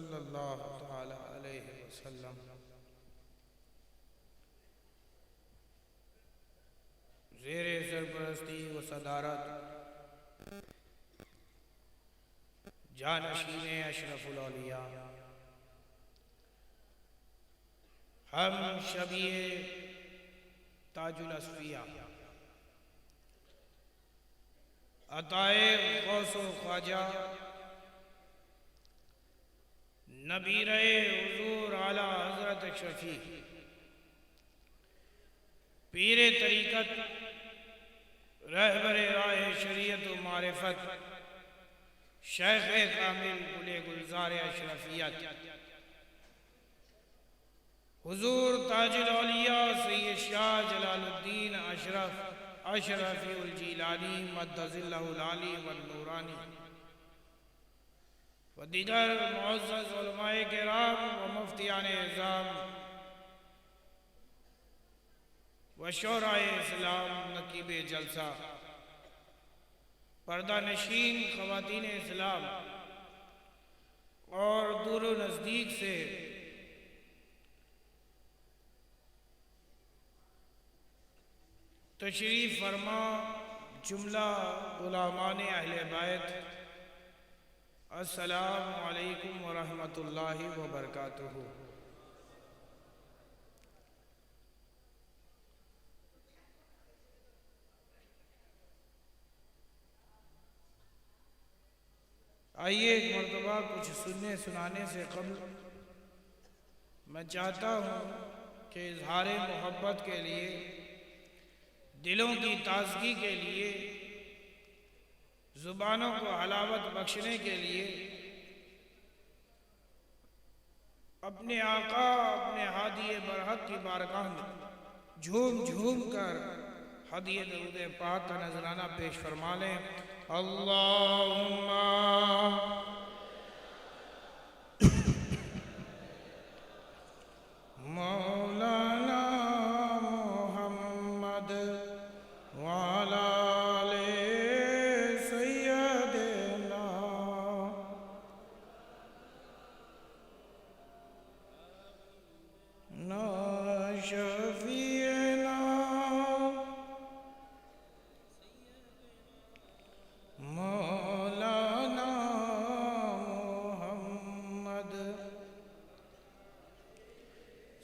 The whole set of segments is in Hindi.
सल्लल्लाहु ताला अलैहि वसल्लम। ज़ेरे सरपरस्ती व सदारत जानशीने अशरफुल औलिया हम शबीए ताजुल असफिया अताए गौसो ख्वाजा नबीरे हुजूर आला हजरत शफी पीरे तरीक़त रहबरे राह शरीयत व मारिफत शेख कामिल गुले गुलजार अशरफियत हुजूर ताजुल औलिया सैयद शाह जलालुद्दीन अशरफी जिलानी मद्दज़िल्लहुल आली व नूरानी व दीगर मुअज़्ज़ज़ उलमाए किराम व मुफ्तियाने इज़ाम व शोराए इस्लाम नकीबे जलसा पर्दा नशीन ख़वातीन इस्लाम और दूर नज़दीक से तशरीफ़ फरमा जुमला गुलामान अहले बैत अस्सलामु अलैकुम व रहमतुल्लाहि व बरकातुहू। आइए एक मरतबा कुछ सुनने सुनाने से कबल मैं चाहता हूँ कि इजहार मोहब्बत के लिए, दिलों की ताजगी के लिए, ज़ुबानों को हलावत बख्शने के लिए अपने आका अपने हादिए बरहक की बारगाह में झूम झूम कर हदिए दरूद पाक का नजराना पेश फरमा लें। अल्लाहुम्मा मौलाना मुहम्मद वाला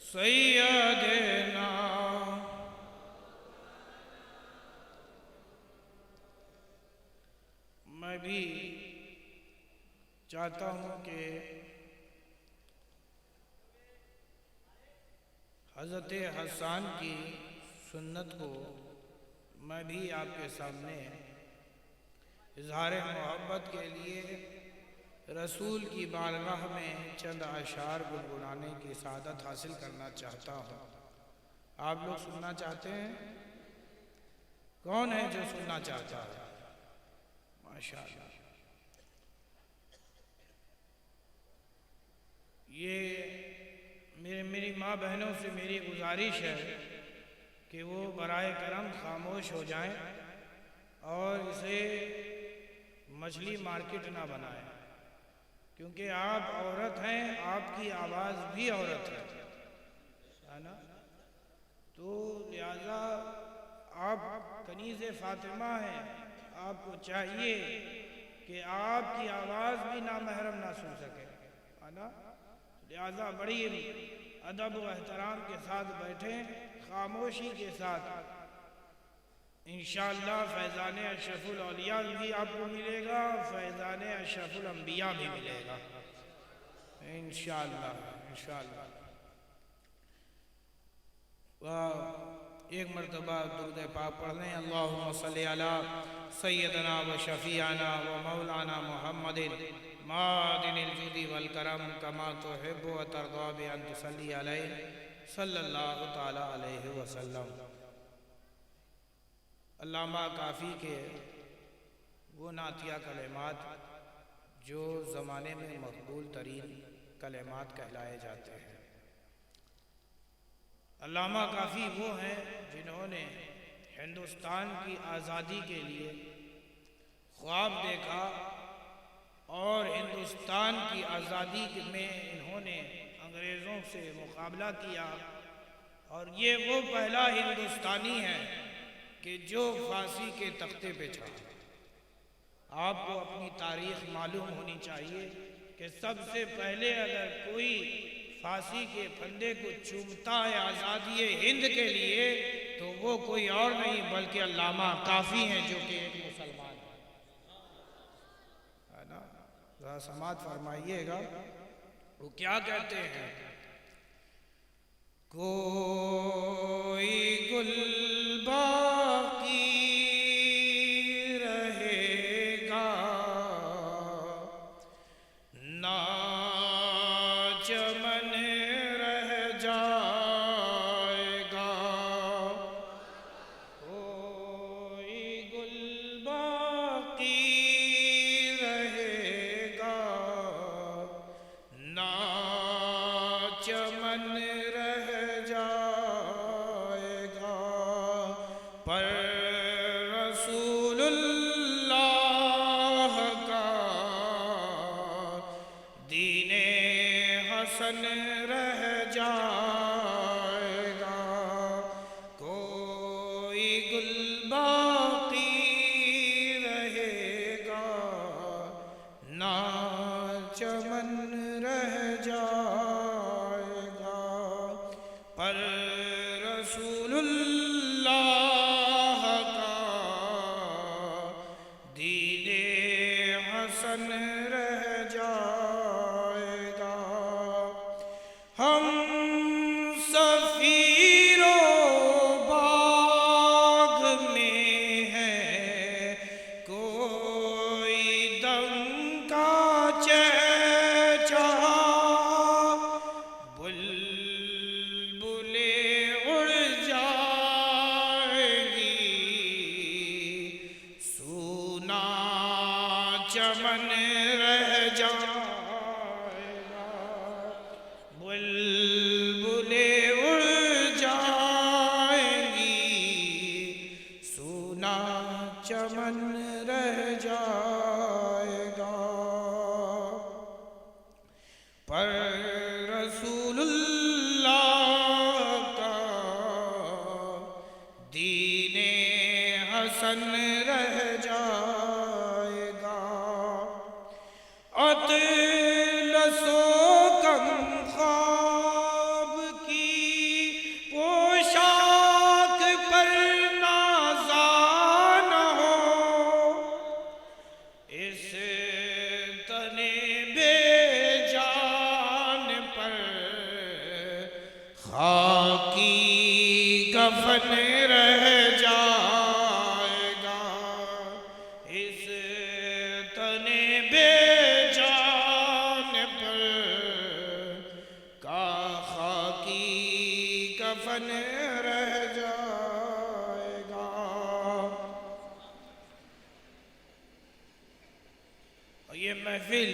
सैयदना मैं भी चाहता हूँ कि हज़रत हसन की सुन्नत को मैं भी आपके सामने इज़हार मोहब्बत के लिए रसूल की बारगाह में चंद अशार गुनगुनाने की सादत हासिल करना चाहता हूँ। आप लोग सुनना चाहते हैं? कौन है जो सुनना चाहता है? माशाअल्लाह। ये मेरी माँ बहनों से मेरी गुजारिश है कि वो बराए करम खामोश हो जाएं और इसे मछली मार्केट ना बनाएं, क्योंकि आप औरत हैं, आपकी आवाज़ भी औरत है ना। तो लिहाजा आप कनीज़े फातिमा हैं, आपको चाहिए कि आपकी आवाज़ भी नामहरम ना सुन सके, है ना। लिहाजा बड़ी अदब व एहतराम के साथ बैठें, खामोशी के साथ। इंशाअल्लाह फैज़ान अशरफुल औलिया भी आपको मिलेगा, फैज़ान अशरफुल अंबिया भी मिलेगा इंशाअल्लाह इंशाअल्लाह। एक मरतबा दुरूद पाक पढ़ लें। अल्लाहुम्मा सल्ली अला सय्यदना व शफ़ीअना व मौलाना मुहम्मदिन मादिनिल जुदी वल करम कमा तुहिब्बु व तर्दा बि अन तुसल्ली अलैहि सल्लल्लाहु तआला अलैहि वसल्लम। अल्लामा काफ़ी के वो नातिया कलेमात जो ज़माने में मकबूल तरीन कलेमात कहलाए जाते हैं। अल्लामा काफ़ी वो हैं जिन्होंने हिंदुस्तान की आज़ादी के लिए ख्वाब देखा और हिंदुस्तान की आज़ादी में इन्होंने अंग्रेज़ों से मुकाबला किया। और ये वो पहला हिंदुस्तानी है कि जो फांसी के तख्ते पे चढ़ा। आपको अपनी तारीख़ मालूम होनी चाहिए कि सबसे पहले अगर कोई फांसी के फंदे को चूमता है आज़ादी हिंद के लिए तो वो कोई और नहीं बल्कि अल्लामा काफ़ी हैं, जो कि एक मुसलमान है ना। ज़रा समात फरमाइएगा वो क्या कहते हैं। कोई गुल बाकी रहेगा ना चमन रह जाएगा। कोई गुल बाकी रहेगा ना चमन रह जाएगा। पर रसूलुल्लाह का दीने हसन रह जाएगा। कोई गुल बाकी रहेगा ना चमन रह जाएगा। पर रसूलुल्लाह का दीने हसन रह जाएगा। हम सफीरो बाग में हैं, कोई दम का चहचहा। बुलबुले उड़ जाएगी, सूना चमन रह जाएगा। बुलबुले उड़ जाएंगी, सूना चमन रह जाएगा। पर रसूलुल्लाह का दीने हसन रह जाएगा। अतलसो कम ख्वाब की पोशाक पर नाज़ा न हो, इस तने बेजान पर खाकी कफन रह जाएगा। इस तने बेजान पर का खाकी कफन रह जाएगा। और ये महफिल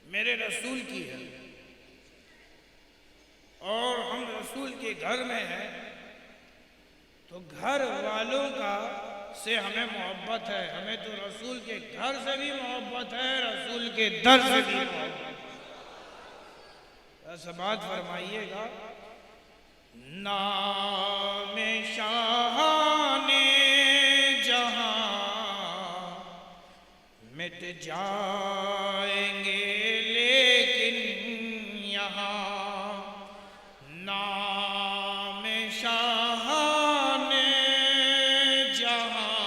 मेरे रसूल की है और हम रसूल के घर में हैं, तो घर वालों का से हमें मोहब्बत है। हमें तो रसूल के घर से भी मोहब्बत है, रसूल के दर से भी मोहब्बत है। ऐसा बात फरमाइएगा। नाम शाहाने जहां मिट जाएंगे लेकिन यहाँ नाम शाहाने जहां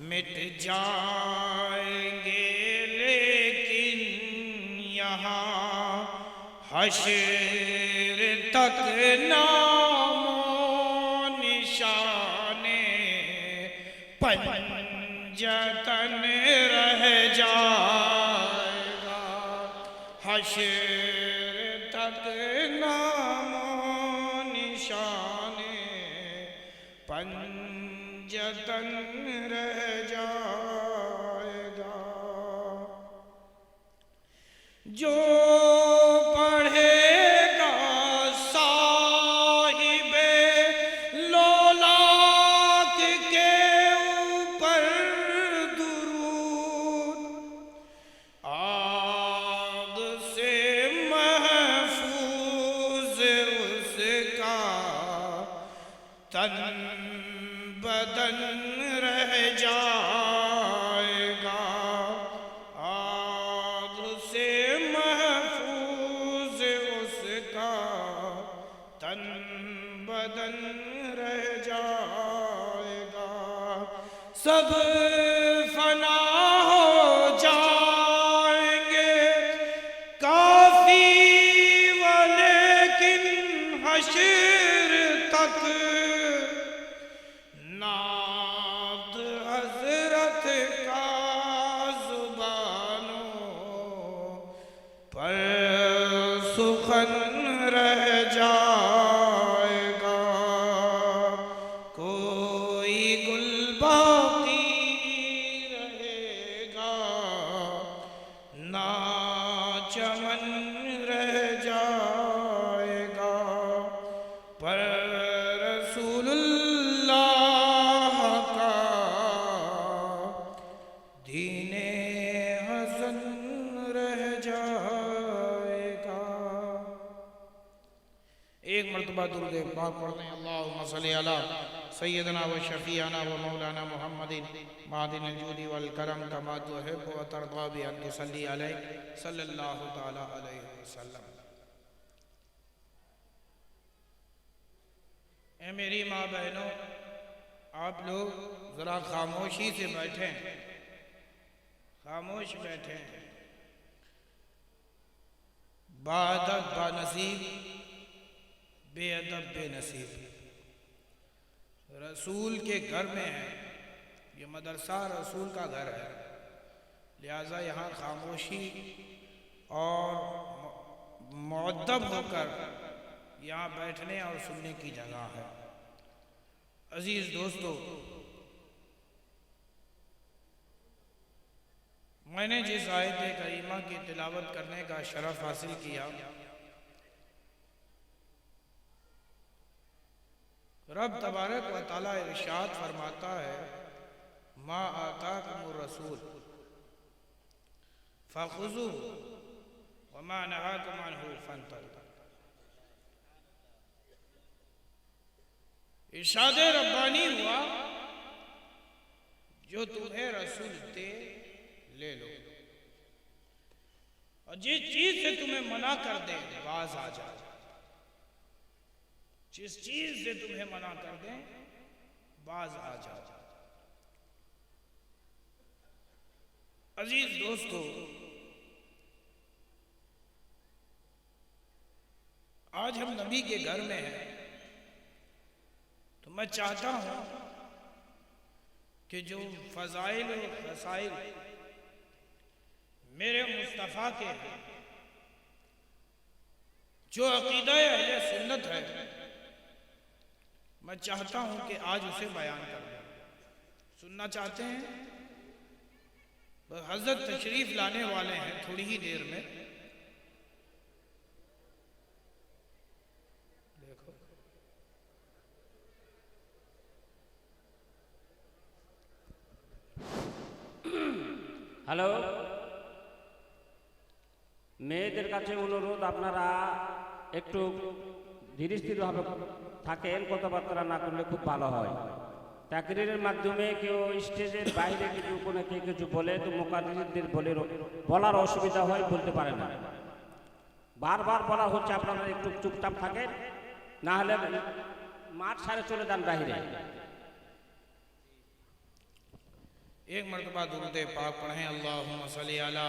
मिट जाएंगे लेकिन यहाँ हश्र तक नामो निशाने पंजतन रह जाएगा। हश्र तक नामो निशाने पंजतन रह जाएगा। जो पढ़ेगा साहिबे लोलाक के ऊपर दुरूद तन बदन रह जाएगा, आग से महफूज उसका तन बदन रह जाएगा। सब फना हो जाएंगे काफी लेकिन हश्र तक नाद हजरत का जुबानों पर सुखन रह जाएगा। कोई गुल बाकी रहेगा, ना चमन रह जाएगा, पर रसूलुल्लाह का दीने हसन रह जाएगा। एक मरतबा दुरूद पाक पढ़ लें। अल्लाहुम्मा सल्ली अला सय्यदना व शफीअना व मौलाना मुहम्मदिन मादिन जूदी वल करम कमा तुहिब्बु व तर्दा बि अन तुसल्ली अलैहि सल्लल्लाहु तआला अलैहि वसल्लम। ए मेरी माँ बहनों, आप लोग ज़रा खामोशी से बैठें, खामोश बैठें। बाअदब बानसीब, बेअदब बेनसीब। रसूल के घर में है, ये मदरसा रसूल का घर है, लिहाजा यहाँ खामोशी और मुअद्दब होकर यहाँ बैठने और सुनने की जगह है। अजीज दोस्तों, मैंने जिस आयत करीमा की तिलावत करने का शरफ हासिल किया, रब तबारक व तआला इरशाद फरमाता है, मा आताकुमुर रसूल फखुज़ू व मा नहाकुम अन्हु फंतहू। इरशाद रब्बानी हुआ, जो तुम्हें रसूल दे ले लो, और जिस चीज से तुम्हें मना कर दे बाज आ जाओ। जिस चीज से तुम्हें मना कर दें बाज आ जाओ। अजीज दोस्तों, आज हम नबी के घर में हैं, तो मैं चाहता हूं कि जो फजाइल और रसाइल मेरे मुस्तफ़ा के हैं, जो अकीदा अहले सुन्नत है, मैं चाहता हूं कि आज उसे बयान कर दूं। सुनना चाहते हैं? हज़रत तशरीफ लाने वाले हैं थोड़ी ही देर में। देखो, হ্যালো, মেয়েদের কাছে অনুরোধ, আপনারা একটু ধীরে স্থিরভাবে থাকেন, কথাবার্তা না করলে খুব ভালো হয়। তাকরীরের মাধ্যমে কেউ স্টেজের বাইরে কিছু কোনো কেউ কিছু বলে তো মুকাদ্দিমদের বলার অসুবিধা হয়, বলতে পারে না। বারবার বলা হচ্ছে আপনারা একটু চুপচাপ থাকেন, না হলে মাঠ ছাড়ে চলে যান বাইরে। एक मरतबा दुरूद पाक पढ़ें। अल्लाहुम्मा सल्ली अला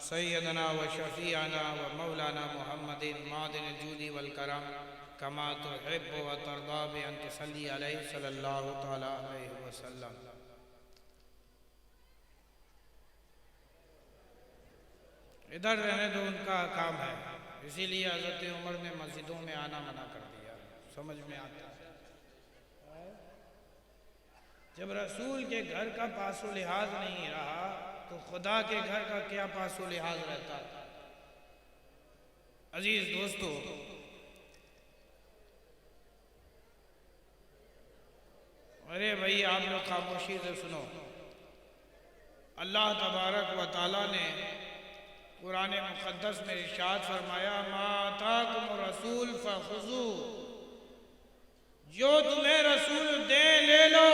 सय्यदना व शफीअना व मौलाना मुहम्मदिन मादिन जूदी वल करम कमा तुहिब्बु व तर्दा बि अन तुसल्ली अलैहि सल्लल्लाहु तआला अलैहि वसल्लम। इधर रहने दो, उनका काम है, इसीलिए हज़रत उमर ने मस्जिदों में आना मना कर दिया। समझ में आता है? जब रसूल के घर का पासो लिहाज नहीं रहा तो खुदा के घर का क्या पासो लिहाज रहता। अजीज दोस्तों, अरे भाई आप लोग खामोशी से सुनो। अल्लाह तबारक व तआला ने कुरान मुक़द्दस में इरशाद फरमाया, मा आताकुम रसूल फखुज़ू, जो तुम्हें रसूल दे ले लो,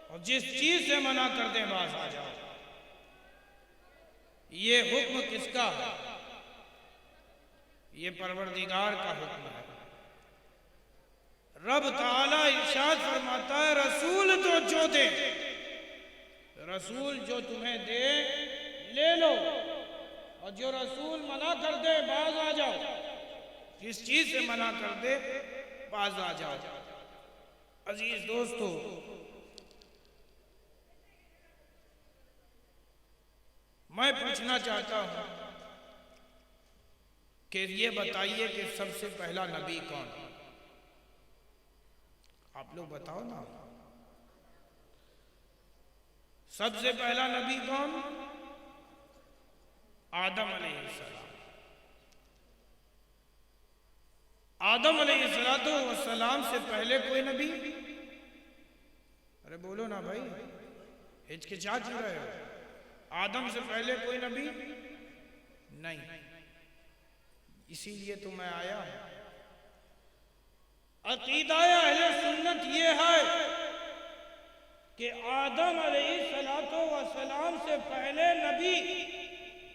और जिस चीज से मना कर दे बाज आ जाओ। ये हुक्म किसका है? ये परवरदिगार का हुक्म है। रब ताला इरशाद फरमाता है, रसूल तो जो दे, रसूल जो तुम्हें दे ले लो, और जो रसूल मना कर दे बाज आ जाओ। जिस चीज से मना कर दे बाज आ जाओ। अजीज दोस्तों, मैं पूछना चाहता हूं कि ये बताइए कि सबसे पहला नबी कौन? आप लोग बताओ ना, सबसे पहला नबी कौन? आदम अलैहिस्सलाम। आदम अलैहिस्सलाम से पहले कोई नबी? अरे बोलो ना भाई, हिचकिचा क्यों रहे हो? आदम से पहले कोई नबी नहीं। इसीलिए तो मैं आया हूं। अकीदा अहले सुन्नत ये है कि आदम अलैहिस्सलाम से पहले नबी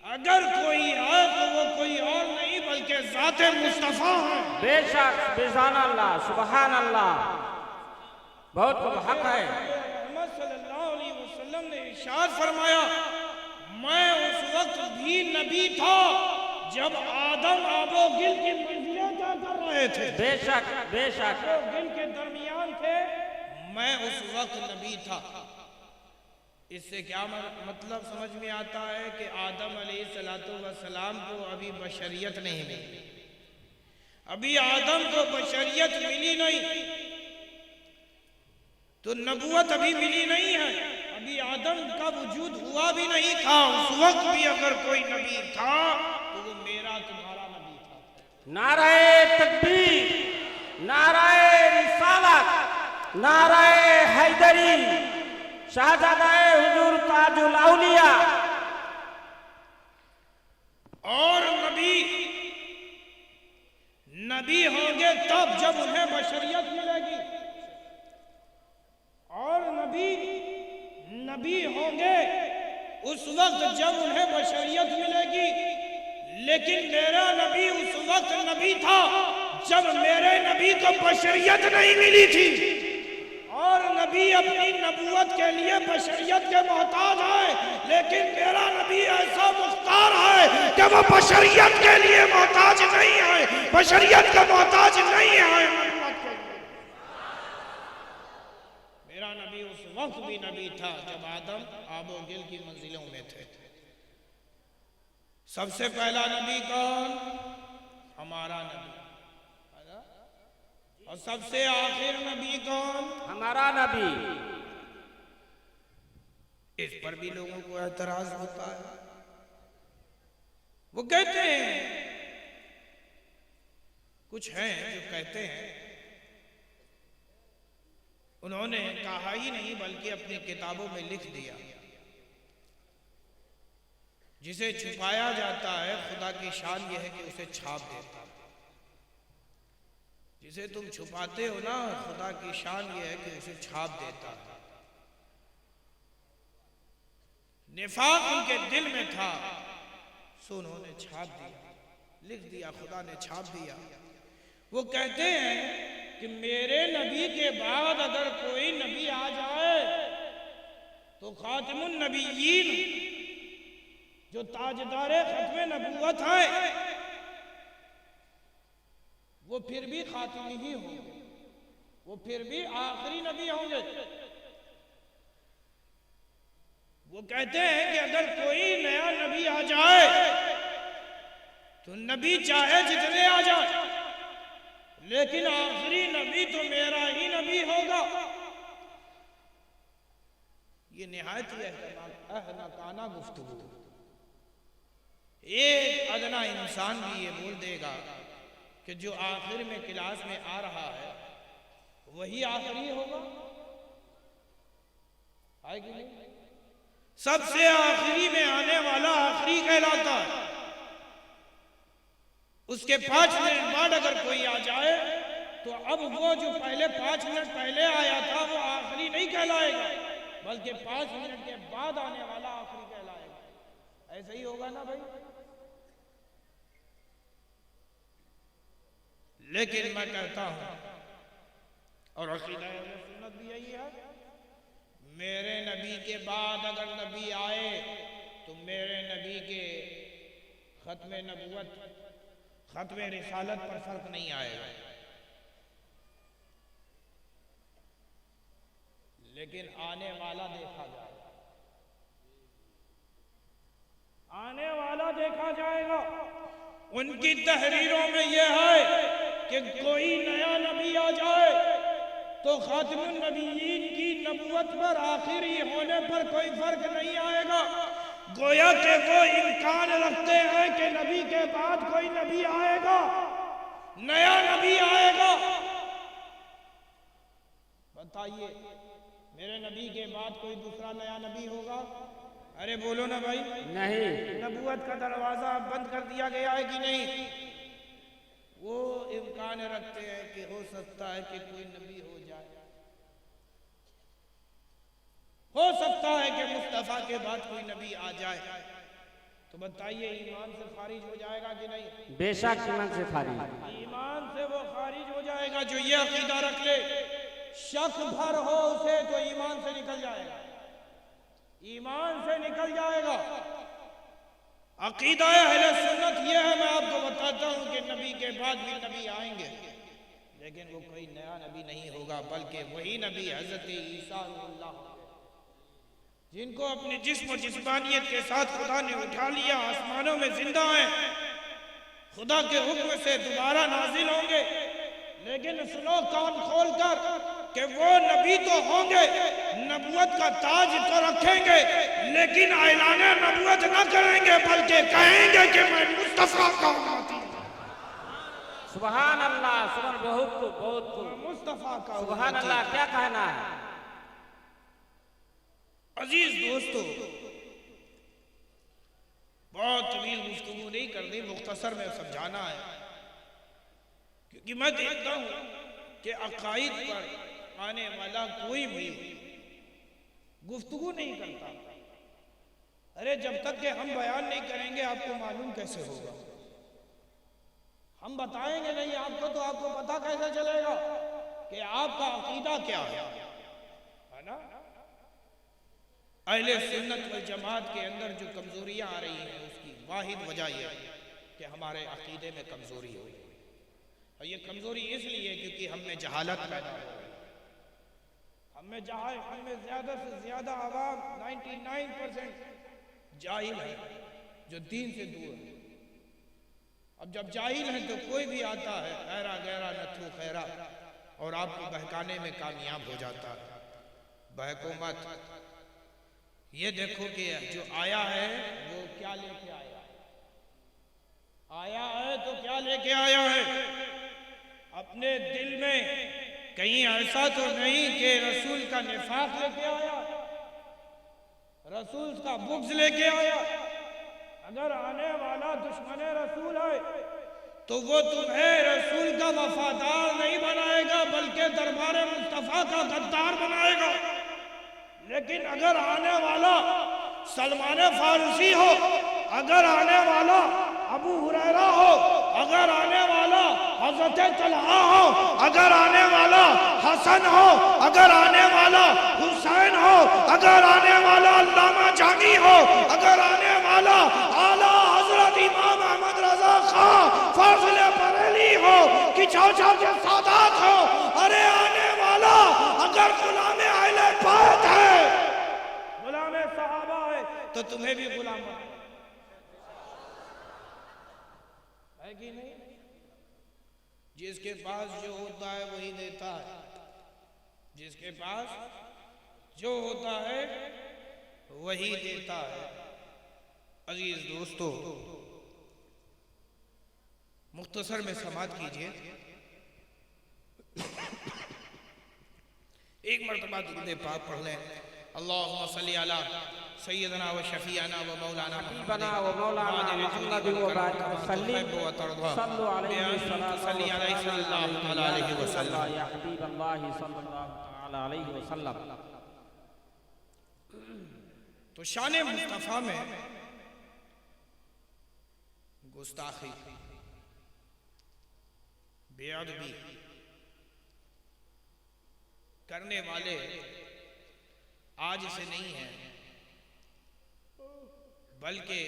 अगर कोई है तो वो कोई और नहीं बल्कि ज़ाते मुस्तफ़ा है। बेशक, बेजान अल्लाह, सुबहान अल्लाह, बहुत हक है। मोहम्मद सल्लल्लाहु अलैहि वसल्लम ने इरशाद फरमाया, मैं उस वक्त भी नबी था जब आदम आबो गिल की मंजिलें तय कर रहे थे। बेशक, बेशक, गिल के दरमियान थे, मैं उस वक्त नबी था। इससे क्या मतलब समझ में आता है कि आदम अलैहिस्सलाम को अभी बशरियत नहीं मिली, अभी आदम को बशरियत मिली नहीं, तो नबूवत अभी मिली नहीं है, अभी आदम का वजूद हुआ भी नहीं था। उस वक्त भी अगर कोई नबी था तो वो मेरा तुम्हारा नबी था। नाराए तकबीर, नाराए रिसालत, नाराए हैदरी, शाहजादाए हुजूर ताजुल औलिया। और नबी होंगे तब जब उन्हें बशरियत मिलेगी, और नबी होंगे उस वक्त जब उन्हें बशरियत मिलेगी। लेकिन मेरा नबी उस वक्त नबी था जब मेरे नबी को बशरियत नहीं मिली थी, और नबी अपनी नबूवत के लिए बशरियत के मोहताज है। लेकिन मेरा नबी ऐसा मुख्तार है कि वो बशरियत के लिए मोहताज नहीं है, बशरियत का मोहताज नहीं है नबूवत के लिए। मेरा नबी उस वक्त भी नबी था जब आदम आबो गिल की मंजिलों में थे। सबसे पहला नबी कौन? हमारा नबी। और सबसे आखिर नबी कौन? हमारा नबी। इस पर भी लोगों को एतराज होता है। वो कहते हैं, कुछ हैं जो कहते हैं, उन्होंने कहा ही नहीं बल्कि अपनी किताबों में लिख दिया, जिसे छुपाया जाता है खुदा की शान यह है कि उसे छाप देता है। जिसे तुम छुपाते हो ना, खुदा की शान यह है कि उसे छाप देता है। निफाक उनके दिल में था, सो उन्होंने छाप दिया, लिख दिया, खुदा ने छाप दिया। वो कहते हैं कि मेरे नबी के बाद अगर कोई नबी आ जाए तो खातिमुन नबीयीन, जो ताजदारे खत्मे नबूवत है, वो फिर भी खातिम ही होंगे, वो फिर भी आखिरी नबी होंगे। वो कहते हैं कि अगर कोई नया नबी आ जाए तो नबी चाहे जितने आ जाए, लेकिन आखिरी नबी तो मेरा ही नबी होगा। ये निहायत ही अहनाकाना गुफ्तगू। एक अदना इंसान भी ये बोल देगा कि जो आखिर में क्लास में आ रहा है वही आखिरी होगा, है कि नहीं? सबसे आखिरी में आने वाला आखिरी कहलाता है। उसके 5 मिनट बाद अगर कोई आ जाए तो अब वो जो पहले 5 मिनट पहले आया था वो आखिरी नहीं कहलाएगा, बल्कि 5 मिनट के बाद आने वाला आखिरी कहलाएगा। ऐसा ही होगा ना भाई? लेकिन मैं कहता हूं, और अकीदा अहले सुन्नत भी यही है, मेरे नबी के बाद अगर नबी आए तो मेरे नबी के खत्म नबूवत, खत्म रिसालत पर फर्क नहीं आएगा। लेकिन आने वाला देखा जाएगा, आने वाला देखा जाएगा। उनकी तहरीरों में यह है कि कोई नया नबी आ जाए तो खातिमुन नबीयीन की नबूवत पर आखिरी होने पर कोई फर्क नहीं आएगा। गोया के वो इम्कान रखते हैं कि नबी के बाद कोई नबी आएगा, नया नबी आएगा। बताइए, मेरे नबी के बाद कोई दूसरा नया नबी होगा? अरे बोलो ना भाई। नहीं। नबूवत का दरवाजा बंद कर दिया गया है कि नहीं? वो इम्कान रखते हैं कि हो सकता है कि कोई नबी हो जाए, हो सकता है कि मुस्तफा के बाद कोई नबी आ जाए। तो बताइए, ईमान से खारिज हो जाएगा कि नहीं? बेशक ईमान से खारिज। ईमान से वो खारिज हो जाएगा जो ये अकीदा रख ले, शक भर हो उसे तो ईमान से निकल जाएगा, ईमान से निकल जाएगा। अकीदा अहले सुन्नत ये है, मैं आपको बताता हूं कि नबी के बाद भी नबी आएंगे, लेकिन वो कोई नया नबी नहीं होगा, बल्कि वही नबी हजरत ईसा जिनको अपने जिस्म और जिस्मानियत के साथ खुदा ने उठा लिया, आसमानों में जिंदा हैं, खुदा के हुक्म से दोबारा नाजिल होंगे। लेकिन सुनो कान खोलकर कि वो नबी तो होंगे, नबूवत का ताज तो रखेंगे, लेकिन ऐलान नबूवत न करेंगे, बल्कि कहेंगे कि मैं मुस्तफा का उम्मती हूं। सुभान अल्लाह, सुभान, बहुत मुस्तफा का सुभान अल्लाह। क्या कहना है? अजीज दोस्तों, बहुत तवील गुफ्तगू नहीं करनी, मुख्तसर में समझाना है, क्योंकि मैं देखता हूं कि अकाईद पर आने वाला कोई भी गुफ्तगू नहीं करता। अरे जब तक कि हम बयान नहीं करेंगे आपको मालूम कैसे होगा? हम बताएंगे नहीं आपको तो आपको पता कैसे चलेगा कि आपका अकीदा क्या है ना? अहले सुन्नत वल जमात के अंदर जो कमजोरियां आ रही हैं उसकी वाहिद वजह यह है कि हमारे अकीदे में कमजोरी हो गई, और ये कमजोरी इसलिए क्योंकि हम में जहालत पैदा हो गई। हम में ज्यादा से ज्यादा आवाम 99% जाहिल है, जो दीन से दूर है। अब जब जाहिल है तो कोई भी आता है ऐरा गैरा नथु खैरा और आपको बहकाने में कामयाब हो जाता है। बहको मत, ये देखो कि जो आया है वो क्या लेके आया है तो क्या लेके आया है? अपने दिल में कहीं ऐसा तो नहीं कि रसूल का निफाक लेके आया, रसूल का बुग़्ज़ लेके आया। अगर आने वाला दुश्मन रसूल है तो वो तुम्हें रसूल का वफादार नहीं बनाएगा, बल्कि दरबार मुस्तफा का गद्दार बनाएगा। लेकिन अगर आने वाला सलमान फारसी हो, अगर आने वाला अबू हुरैरा हो, अगर आने वाला हजरत तलहा हो, अगर आने वाला हसन हो, अगर आने वाला हुसैन हो, अगर आने वाला अल्लामा जानी हो, अगर आने वाला आला हजरत इमाम अहमद रजा खां फाजिल बरेली हो कि चौचा के सादात हो, अरे आने वाला अगर गुलाम अहले बैत है, गुलाम सहाबा है, तो तुम्हें भी गुलाम है कि नहीं? जिसके पास जो होता है वही देता है, जिसके पास जो होता है वही देता है। अजीज दोस्तों, मुख्तसर में समाअत कीजिए। एक मरतबा दुरूद पाक पढ़ लें। अल्लाहुम्मा सल्ली अला सय्यदना व शफीअना व मौलाना हबीबना व मौलाना मुहम्मद व बारिक वसल्लिम सल्लु अलैहि सल्लल्लाहु अलैहि वसल्लम या हबीबल्लाह सल्लल्लाहु तआला अलैहि वसल्लम। तो शान मुस्तफ़ा में गुस्ताखी, बेअदबी करने वाले आज से नहीं है, बल्कि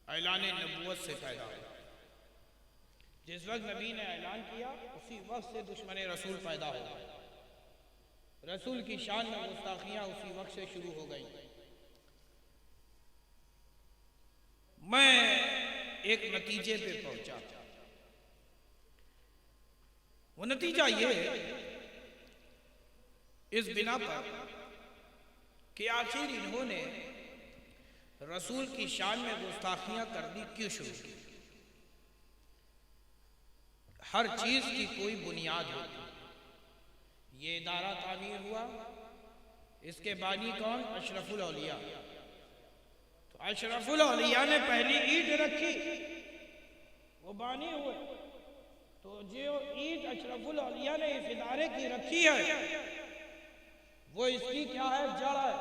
ऐलान नबूवत से पैदा हुआ। जिस वक्त नबी ने ऐलान किया उसी वक्त से दुश्मन रसूल पैदा हो गए। रसूल की शान में गुस्ताखियां उसी वक्त से शुरू हो गई। मैं एक नतीजे पे पहुंचा। वो नतीजा ये इस बिना पर कि आखिर इन्होंने रसूल की शान में गुस्ताखियां करनी क्यों शुरू की। हर चीज की कोई बुनियाद होती। ये इदारा तामीर हुआ, इसके बानी कौन? अशरफुल औलिया। तो अशरफुल औलिया ने पहली ईंट रखी, वो बानी हुए। तो जो ईंट अशरफुल औलिया ने इस इदारे की रखी है, वो इसकी क्या है? जड़ है।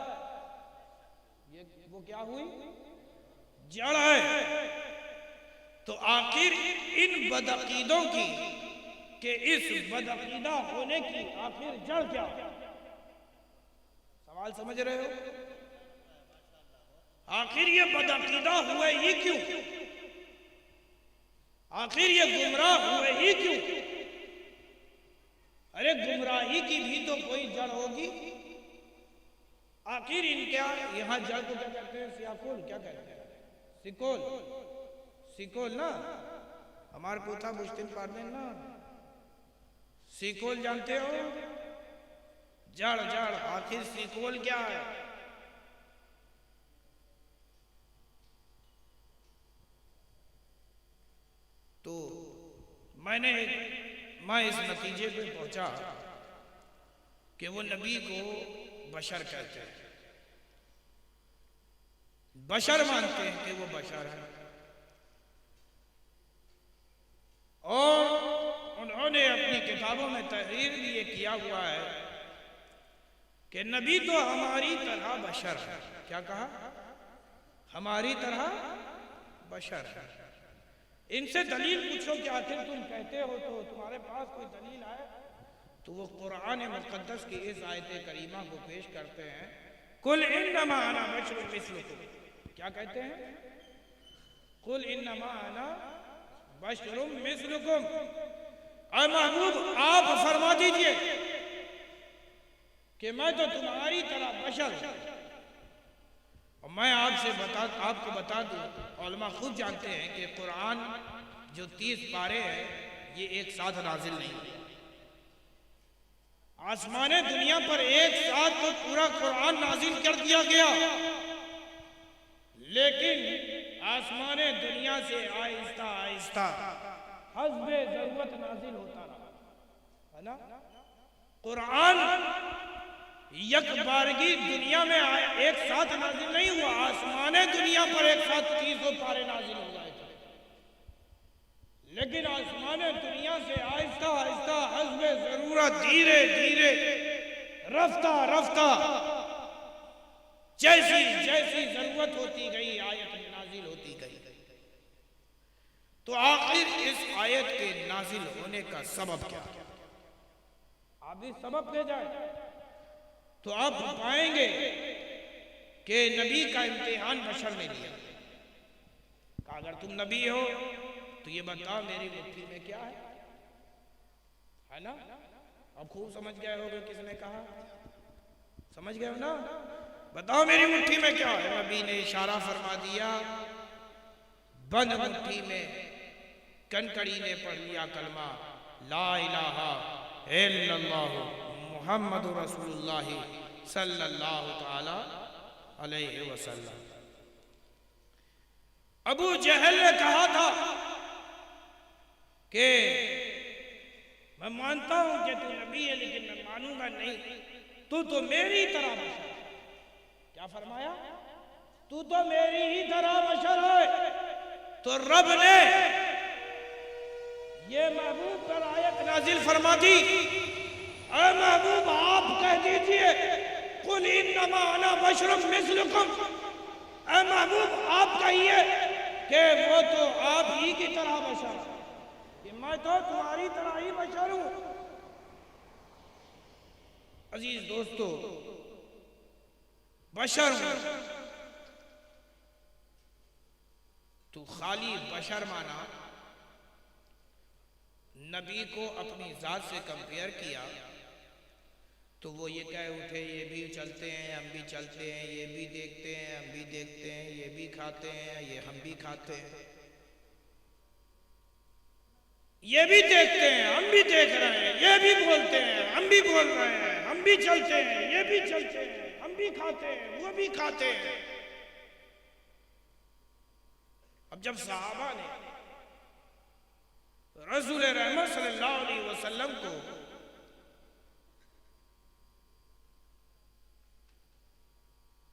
ये वो क्या हुई? जड़ है। तो आखिर इन बदअकीदों की, कि इस बदअकीदा होने की आखिर जड़ क्या? सवाल समझ रहे हो? आखिर ये बदअकीदा हुए ही क्यों? आखिर ये गुमराह हुए ही क्यों? अरे गुमराही की भी तो कोई जड़ होगी। आखिर इनके यहाँ जड़ को क्या कहते हैं? सियाकुल क्या कहते हैं? सिकोल। सिकोल ना, हमारे पोता मुश्तिन पारने ना, सिकोल जानते हो? जड़ जड़। आखिर सिकोल क्या है? तो मैं इस नतीजे पे पहुंचा कि वो नबी को बशर कहते हैं, बशर मानते हैं कि वो बशर है। और उन्होंने अपनी किताबों में तहरीर भी ये किया हुआ है कि नबी तो हमारी तरह बशर है। क्या कहा? हमारी तरह बशर है। इनसे दलील पूछो कि आखिर तुम कहते हो तो तुम्हारे पास कोई दलील है? तो वो कुरान मुक़द्दस की इस आयत करीमा को पेश करते हैं, कुल इन्नमा अना बशरुम मिस्लुकुम। क्या कहते हैं? कुल इन्नमा अना बशरुम मिस्लुकुम। ऐ महबूब आप फरमा दीजिए कि मैं तो तुम्हारी तरह बशर हूं। और मैं आपको बता दूं, उलमा खुद जानते हैं कि कुरान जो 30 पारे हैं ये एक साथ नाजिल नहीं हुआ। आसमाने दुनिया पर एक साथ तो पूरा कुरान नाजिल कर दिया गया, लेकिन आसमाने दुनिया से आहिस्ता आहिस्ता हस्बे जरूरत नाजिल होता रहा, है ना। कुरान यकबारगी दुनिया में एक साथ नाजिल नहीं हुआ। आसमाने दुनिया पर एक साथ 300 पारे नाजिल हो गए थे, लेकिन आसमाने दुनिया से आहिस्ता आहिस्ता हस्बे जरूरत धीरे धीरे रफ्ता रफ्ता जैसी जैसी जरूरत होती गई आयत नाजिल होती गई। तो आखिर इस आयत के नाजिल होने का सबब क्या? आप इस सबब पे जाए तो आप पाएंगे कि नबी का इम्तिहान बशर ने लिया। अगर तुम नबी हो तो ये बताओ मेरी मुट्ठी में क्या है ना। अब खूब समझ गए होगे किसने कहा, समझ गए हो ना। बताओ मेरी मुट्ठी में क्या है। नबी ने इशारा फरमा दिया, बंद मुट्ठी में कनकड़ी ने पढ़ लिया कलमा ला इलाहा इल्लल्लाह मुहम्मदुर रसूलुल्लाह सल्लल्लाहु तआला अलैहि वसल्लम। अबू जहल ने कहा था कि मैं मानता हूं कि तू नबी है, लेकिन मैं मानूंगा नहीं तू तो मेरी तरह बशर। क्या फरमाया? तू तो मेरी ही तरह बशर है। तो रब ने ये महबूब पर आयत नाजिल फरमा दी, ऐ महबूब आप कह दीजिए कुल इन्नमा अना बशरुम मिस्लुकुम। ऐ महबूब आप कहिए कि वो तो आप ही की तरह बशर है, कि मैं तो तुम्हारी तरह ही बशर हूं। अजीज दोस्तों, बशर हूं तो खाली बशर माना, नबी को अपनी जात से कंपेयर किया तो वो ये कह उठे ये भी चलते हैं हम भी चलते हैं, ये भी देखते हैं हम भी देखते हैं, ये भी खाते हैं ये हम भी खाते हैं, ये भी देखते हैं हम भी देख रहे हैं, ये भी बोलते हैं हम भी बोल रहे हैं, हम भी चलते हैं ये भी चलते हैं, हम भी खाते हैं वो भी खाते हैं। अब जब सहाबा ने रसूल रहमत सल्लल्लाहु अलैहि वसल्लम को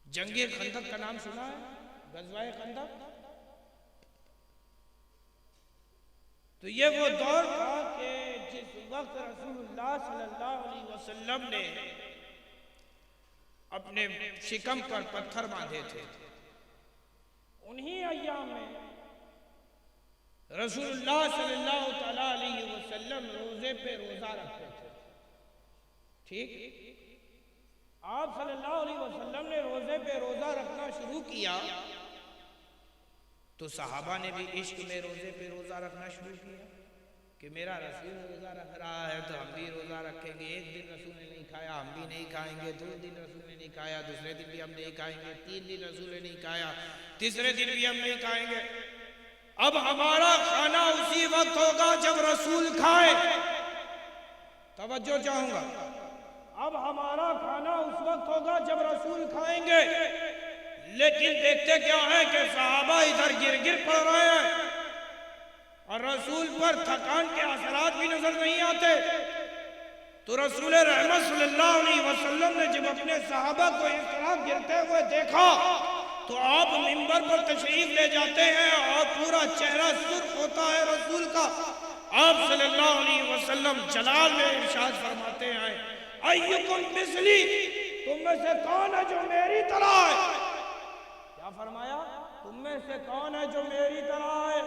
जंगे खंदक का नाम सुना है, गज़वाए खंदक, तो ये वो दौर था कि जिस वक्त रसूलुल्लाह सल्लल्लाहु अलैहि वसल्लम ने अपने शिकम पर पत्थर बांधे थे। उन्हीं अय्याम में रसूलुल्लाह सल्लल्लाहु तआला अलैहि वसल्लम रोजे पे रोजा रखते थे। ठीक, आप सल्लल्लाहु अलैहि वसल्लम ने रोजे पे रोजा रखना शुरू किया तो सहाबा ने भी इश्क में रोजे पे रोजा रखना शुरू किया कि मेरा रसूल रोजा रख रहा है तो हम भी रोजा रखेंगे। एक दिन रसूल ने नहीं खाया हम भी नहीं खाएंगे, 2 दिन रसूल ने नहीं खाया दूसरे दिन भी हम नहीं खाएंगे, 3 दिन रसूल ने नहीं खाया तीसरे दिन भी हम नहीं खाएंगे। अब हमारा खाना उसी वक्त होगा जब रसूल खाए। तवज्जो चाहूंगा, अब हमारा खाना उस वक्त होगा जब रसूल खाएंगे। लेकिन देखते क्या है कि सहाबा इधर गिर गिर पड़ रहे हैं और रसूल पर थकान के असरात भी नजर नहीं आते। तो रसूल रहमत सल्लल्लाहु अलैहि वसल्लम ने जब अपने सहाबा को इस तरह गिरते हुए देखा तो आप मिंबर पर तशरीफ ले जाते हैं और पूरा चेहरा सुर्ख होता है रसूल का। आप सल्लल्लाहु अलैहि वसल्लम जलाल में इरशाद फरमाते हैं, अय्युकुम मिस्ली, तुम में से कौन है जो मेरी तरह है? क्या फरमाया? तुम में से कौन है जो मेरी तरह है?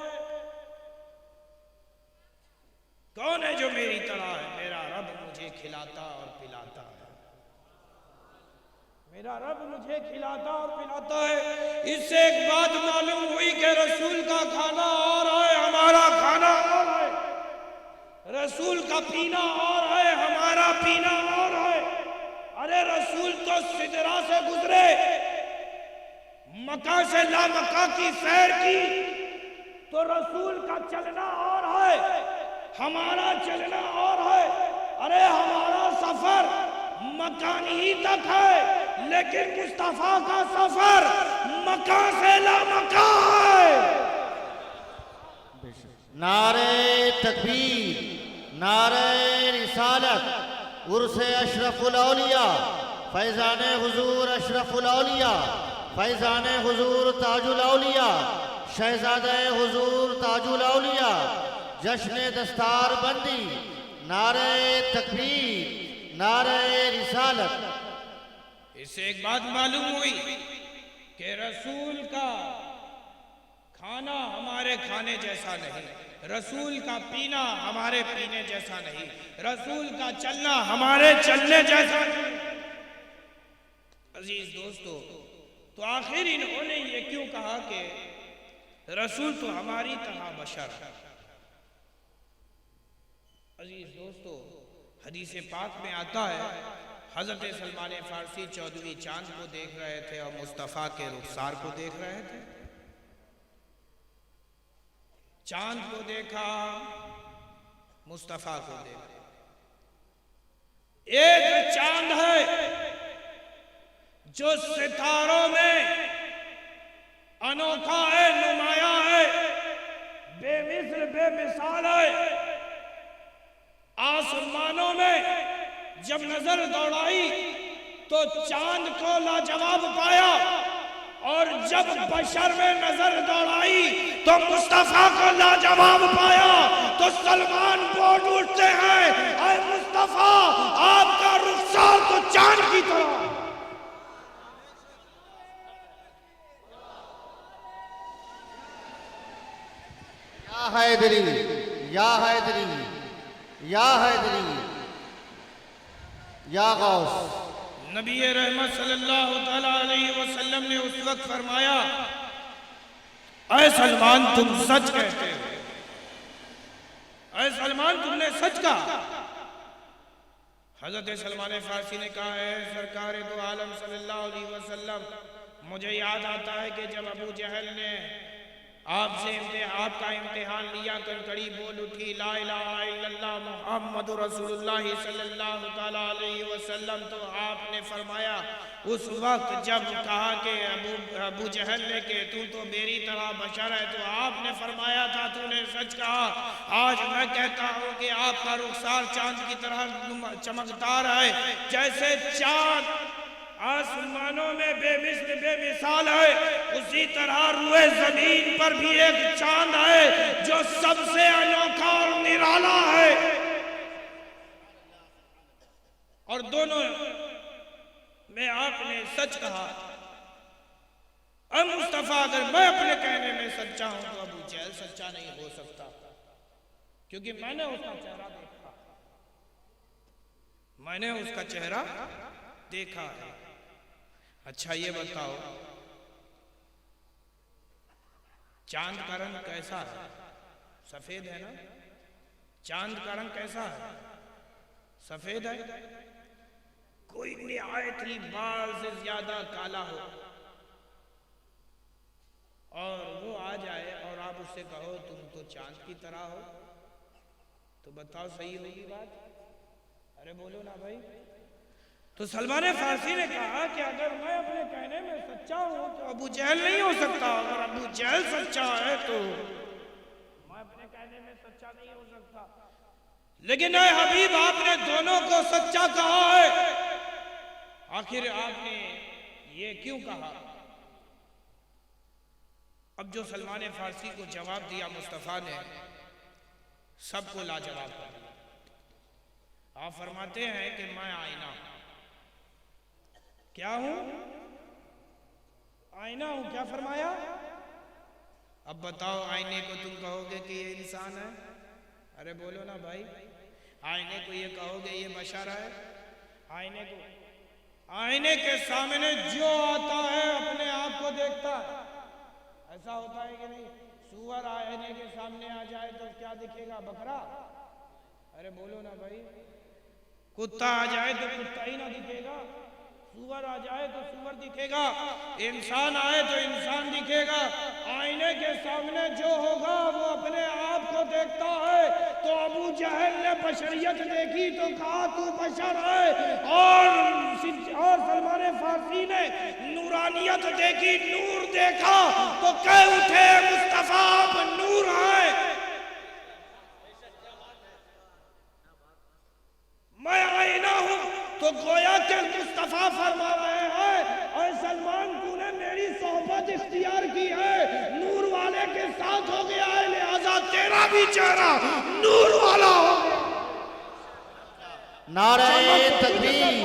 कौन है जो मेरी तरह है? मेरा रब मुझे खिलाता और पिलाता है, मेरा रब मुझे खिलाता और पिलाता है। इससे एक बात मालूम हुई कि रसूल का खाना और है हमारा खाना और है, रसूल का पीना और है हमारा पीना और है। अरे रसूल तो सिदरा से गुजरे, मक्का से लामक्का की सैर की, तो रसूल का चलना और है हमारा चलना और है। अरे हमारा सफर मकान ही तक है लेकिन मुस्तफा का सफर मक्का से लामक्का है। नारे तकबीर, नारे रिसालत, उर्से अशरफुल औलिया, फैजाने हुजूर अशरफुल औलिया, फैजाने हुजूर ताजुल औलिया, शहजादे हुजूर ताजुल औलिया, जश्न दस्तार बंदी, नारे तकबीर, नारे रिसालत। इससे एक बात मालूम हुई कि रसूल का खाना हमारे खाने जैसा नहीं, रसूल का पीना हमारे पीने जैसा नहीं, रसूल का चलना हमारे चलने जैसा नहीं। अजीज दोस्तों, तो आखिर इन्होंने ये क्यों कहा कि रसूल तो हमारी तरह बशर है? अजीज दोस्तों, हदीस पाक में आता है हजरत सलमान फारसी 14वीं चांद को देख रहे थे और मुस्तफ़ा के रुखसार को देख रहे थे। चांद को देखा, मुस्तफ़ा को देखा। एक चांद है जो सितारों में अनोखा है, नुमाया है, बेमिसल बेमिसाल है। आसमानों में जब नजर दौड़ाई तो चांद को लाजवाब पाया, और जब बशर में नजर दौड़ाई तो मुस्तफा को लाजवाब पाया। तो सलमान बोल उठते हैं, ऐ मुस्तफा आपका रुखसार तो चांद की तरह। या हैदरी, या हैदरी, या हैदरी, या गौस। नबी रहमत सल्लल्लाहु तआला अलैहि वसल्लम ने उस वक्त फरमाया, ऐ सलमान तुम सच कहते हो, ऐ सलमान तुमने सच कहा। हजरत सलमान फारसी ने कहा है, सरकार दो आलम सल्लल्लाहु अलैहि वसल्लम, मुझे याद आता है कि जब अबू जहल ने आपका इम्तिहान लिया, कड़कड़ी बोल उठी ला इलाहा इल्लल्लाह मुहम्मदुर रसूलुल्लाह सल्लल्लाहु तआला अलैहि वसल्लम, तो आपने फरमाया उस वक्त जब कहा कि अबू जहल ने कि तू तो मेरी तरह बशर है, तो आपने फरमाया था तूने सच कहा। आज मैं कहता हूँ कि आपका रुखसार चांद की तरह चमकदार है, जैसे चांद आसमानों में बेमिसल बेमिसाल है, उसी तरह रुए जमीन पर भी एक चांद है जो सबसे अनोखा और निराला है। और दोनों में आपने सच कहा। अब मुस्तफा अगर मैं अपने कहने में सच्चा हूं तो अबू जहल सच्चा नहीं हो सकता, क्योंकि मैंने उसका चेहरा देखा, मैंने उसका चेहरा देखा है। अच्छा ये बताओ, चांद का रंग कैसा है? सफेद है ना? चांद का रंग कैसा है? सफेद है। कोई निहायत ही बाल से ज्यादा काला हो और वो आ जाए और आप उससे कहो तुम तो चांद की तरह हो, तो बताओ सही होगी बात? अरे बोलो ना भाई। तो सलमान फारसी ने कहा कि अगर मैं अपने कहने में सच्चा हूं तो अबू जहल नहीं हो सकता, अगर अबू जहल सच्चा है तो मैं अपने कहने में सच्चा नहीं हो सकता। लेकिन ऐ हबीब आपने दोनों को सच्चा कहा है, आखिर आपने ये क्यों कहा? अब जो सलमान फारसी को जवाब दिया मुस्तफा ने, सबको लाजवाब कर दिया। आप फरमाते हैं कि मैं आईना हूं। क्या हूं? आईना हूं। क्या फरमाया? अब बताओ, आईने को तुम कहोगे कि ये इंसान है? अरे बोलो ना भाई। आईने को ये कहोगे ये बशर है? आईने को, आईने के सामने जो आता है अपने आप को देखता है, ऐसा होता है कि नहीं? सूअर आईने के सामने आ जाए तो क्या दिखेगा? बकरा। अरे बोलो ना भाई। कुत्ता आ जाए तो कुत्ता ही ना दिखेगा, सूअर आ जाए तो सूअर दिखेगा, इंसान आए तो इंसान दिखेगा। आईने के सामने जो होगा वो अपने आप को देखता है। तो अबू जहल ने बशरियत देखी तो कहा तू बशर है, और सलमान फारसी ने नूरानियत देखी, नूर देखा तो कह उठे मुस्तफा आप नूर है। मैं आईना हूं तो गोया के मुस्तफा फरमा रहे हैं, और सलमान तूने मेरी सोहबत इख्तियार की है, नूर वाले के साथ हो गया है, लिहाजा तेरा भी चेहरा नूर वाला हो गया। नारे तकबीर,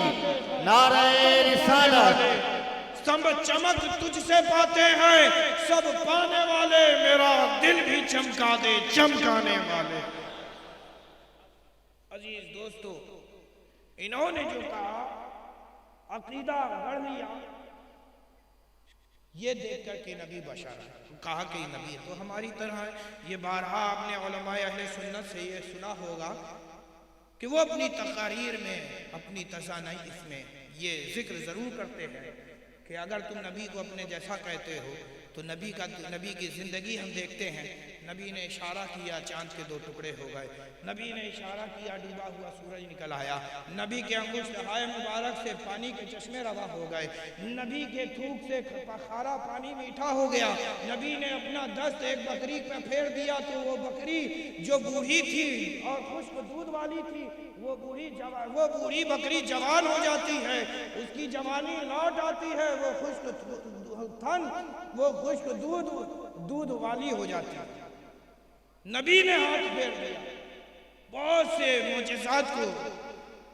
नारे रिसालत। सब चमक तुझसे पाते हैं, सब पाने वाले, मेरा दिल भी चमका दे चमकाने वाले। अजीज दोस्तों, इन्होंने जो कहा अकीदा गढ़ लिया ये देखकर कि नबी बशर है, कहा कि नबी तो हमारी तरह है। ये बारहा आपने उलमाए अहले सुन्नत से ये सुना होगा कि वो अपनी तकारीर में, अपनी तज़ानाइस में ये जिक्र जरूर करते हैं कि अगर तुम नबी को अपने जैसा कहते हो तो नबी की ज़िंदगी हम देखते हैं। नबी ने इशारा किया, चांद के 2 टुकड़े हो गए। नबी ने इशारा किया, डूबा हुआ सूरज निकल आया। नबी के अंगुष्ठाए मुबारक से पानी के चश्मे रवा हो गए। नबी के थूक से खारा पानी मीठा हो गया। नबी ने अपना दस्त एक बकरी पे फेर दिया तो वो बकरी जो बूढ़ी थी और खुश्क दूध वाली थी, वो बूढ़ी बकरी जवान हो जाती है, उसकी जवानी लौट आती है, वो खुश्क दूध वाली हो जाती है। नबी ने हाथ फेर दिया। बहुत से मोजज़ात को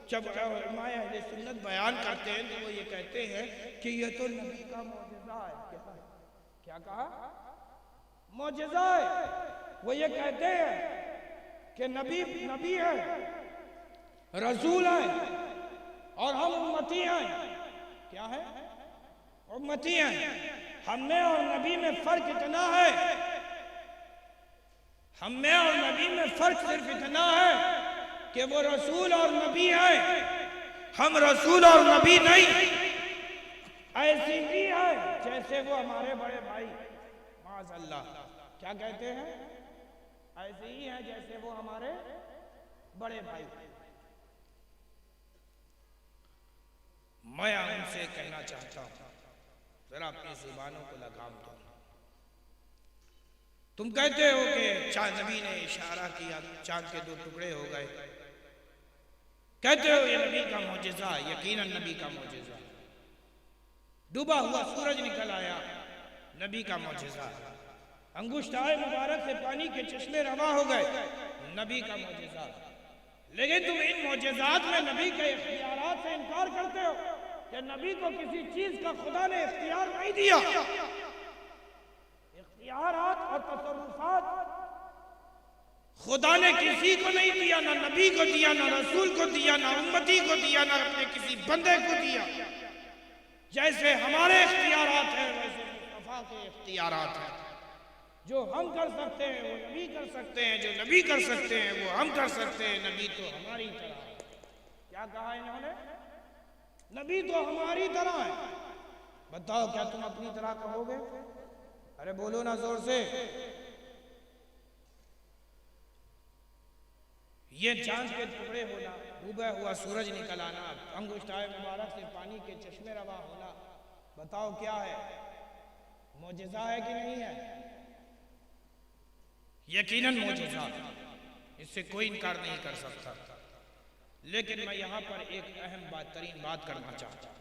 जब उलमाए अहले सुन्नत बयान करते हैं तो वो ये कहते हैं कि ये तो नबी का मोजज़ा है। क्या कहा? मोजज़ा है। वो ये कहते हैं कि नबी है, रसूल है और हम उम्मती हैं। क्या है? उम्मती हैं। हमें और नबी में फर्क इतना है, हमें और नबी में फर्क सिर्फ इतना है कि वो रसूल और नबी है, हम रसूल और नबी नहीं। ऐसी ही है जैसे वो हमारे बड़े भाई माज़अल्लाह क्या कहते हैं, ऐसे ही है जैसे वो हमारे बड़े भाई। मैं उनसे कहना चाहता हूं, जरा अपनी जुबानों को लगाम दो। तुम कहते हो कि नबी ने इशारा किया, चांद के 2 टुकड़े हो गए। कहते हो ये नबी का मौजज़ा, यकीनन नबी का मौजज़ा। डूबा हुआ सूरज निकल आया, नबी का मौजज़ा। अंगुष्ठाए मुबारक से पानी के चश्मे रवा हो गए, नबी का मौजज़ा। लेकिन तुम इन मौजज़ात में नबी के इख्तियारात से इनकार करते हो कि नबी को किसी चीज का खुदा ने इख्तियार नहीं दिया। इख्तियारात और तसर्रुफात खुदा ने किसी को नहीं दिया, ना नबी को दिया, ना रसूल को दिया, ना उम्मती को दिया, ना अपने किसी बंदे को दिया। जैसे हमारे इख्तियारात हैं वैसे मुस्तफा के इख्तियारात हैं। जो हम कर सकते हैं वो नबी कर सकते हैं, जो नबी कर सकते हैं वो हम कर सकते हैं। नबी तो हमारी तरह है। क्या कहा इन्होंने? नबी तो हमारी तरह है। बताओ क्या तुम अपनी तरह कहोगे? अरे बोलो ना जोर से। ये चांद के टुकड़े होना, डूबा हुआ सूरज निकल आना, अंगुष्ठाए मुबारक से पानी के चश्मे रवा होना, बताओ क्या है? मौजज़ा है कि नहीं है? यकीनन मौजज़ा, इससे कोई इनकार नहीं कर सकता। लेकिन मैं यहां पर एक अहम तरीन बात करना चाहता हूं,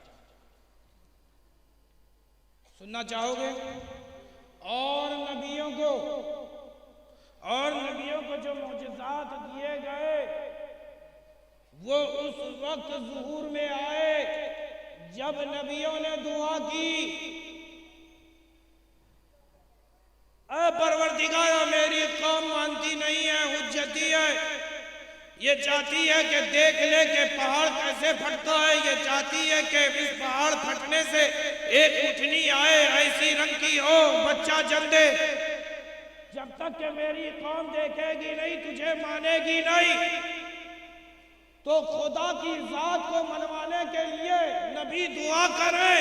सुनना चाहोगे? और नबियों को जो मौजज़ात दिए गए वो उस वक्त ज़ुहूर में आए जब नबियों ने दुआ की, ऐ परवरदिगारा मेरी कौम मानती नहीं है, हुज्जती है, ये चाहती है कि देख ले कि पहाड़ कैसे फटता है, ये चाहती है कि इस पहाड़ फटने से एक उठनी आए ऐसी रंग की हो, बच्चा जन दे। जब तक कि मेरी कौम देखेगी नहीं, तुझे मानेगी नहीं, तो खुदा की जात को मनवाने के लिए नबी दुआ करें,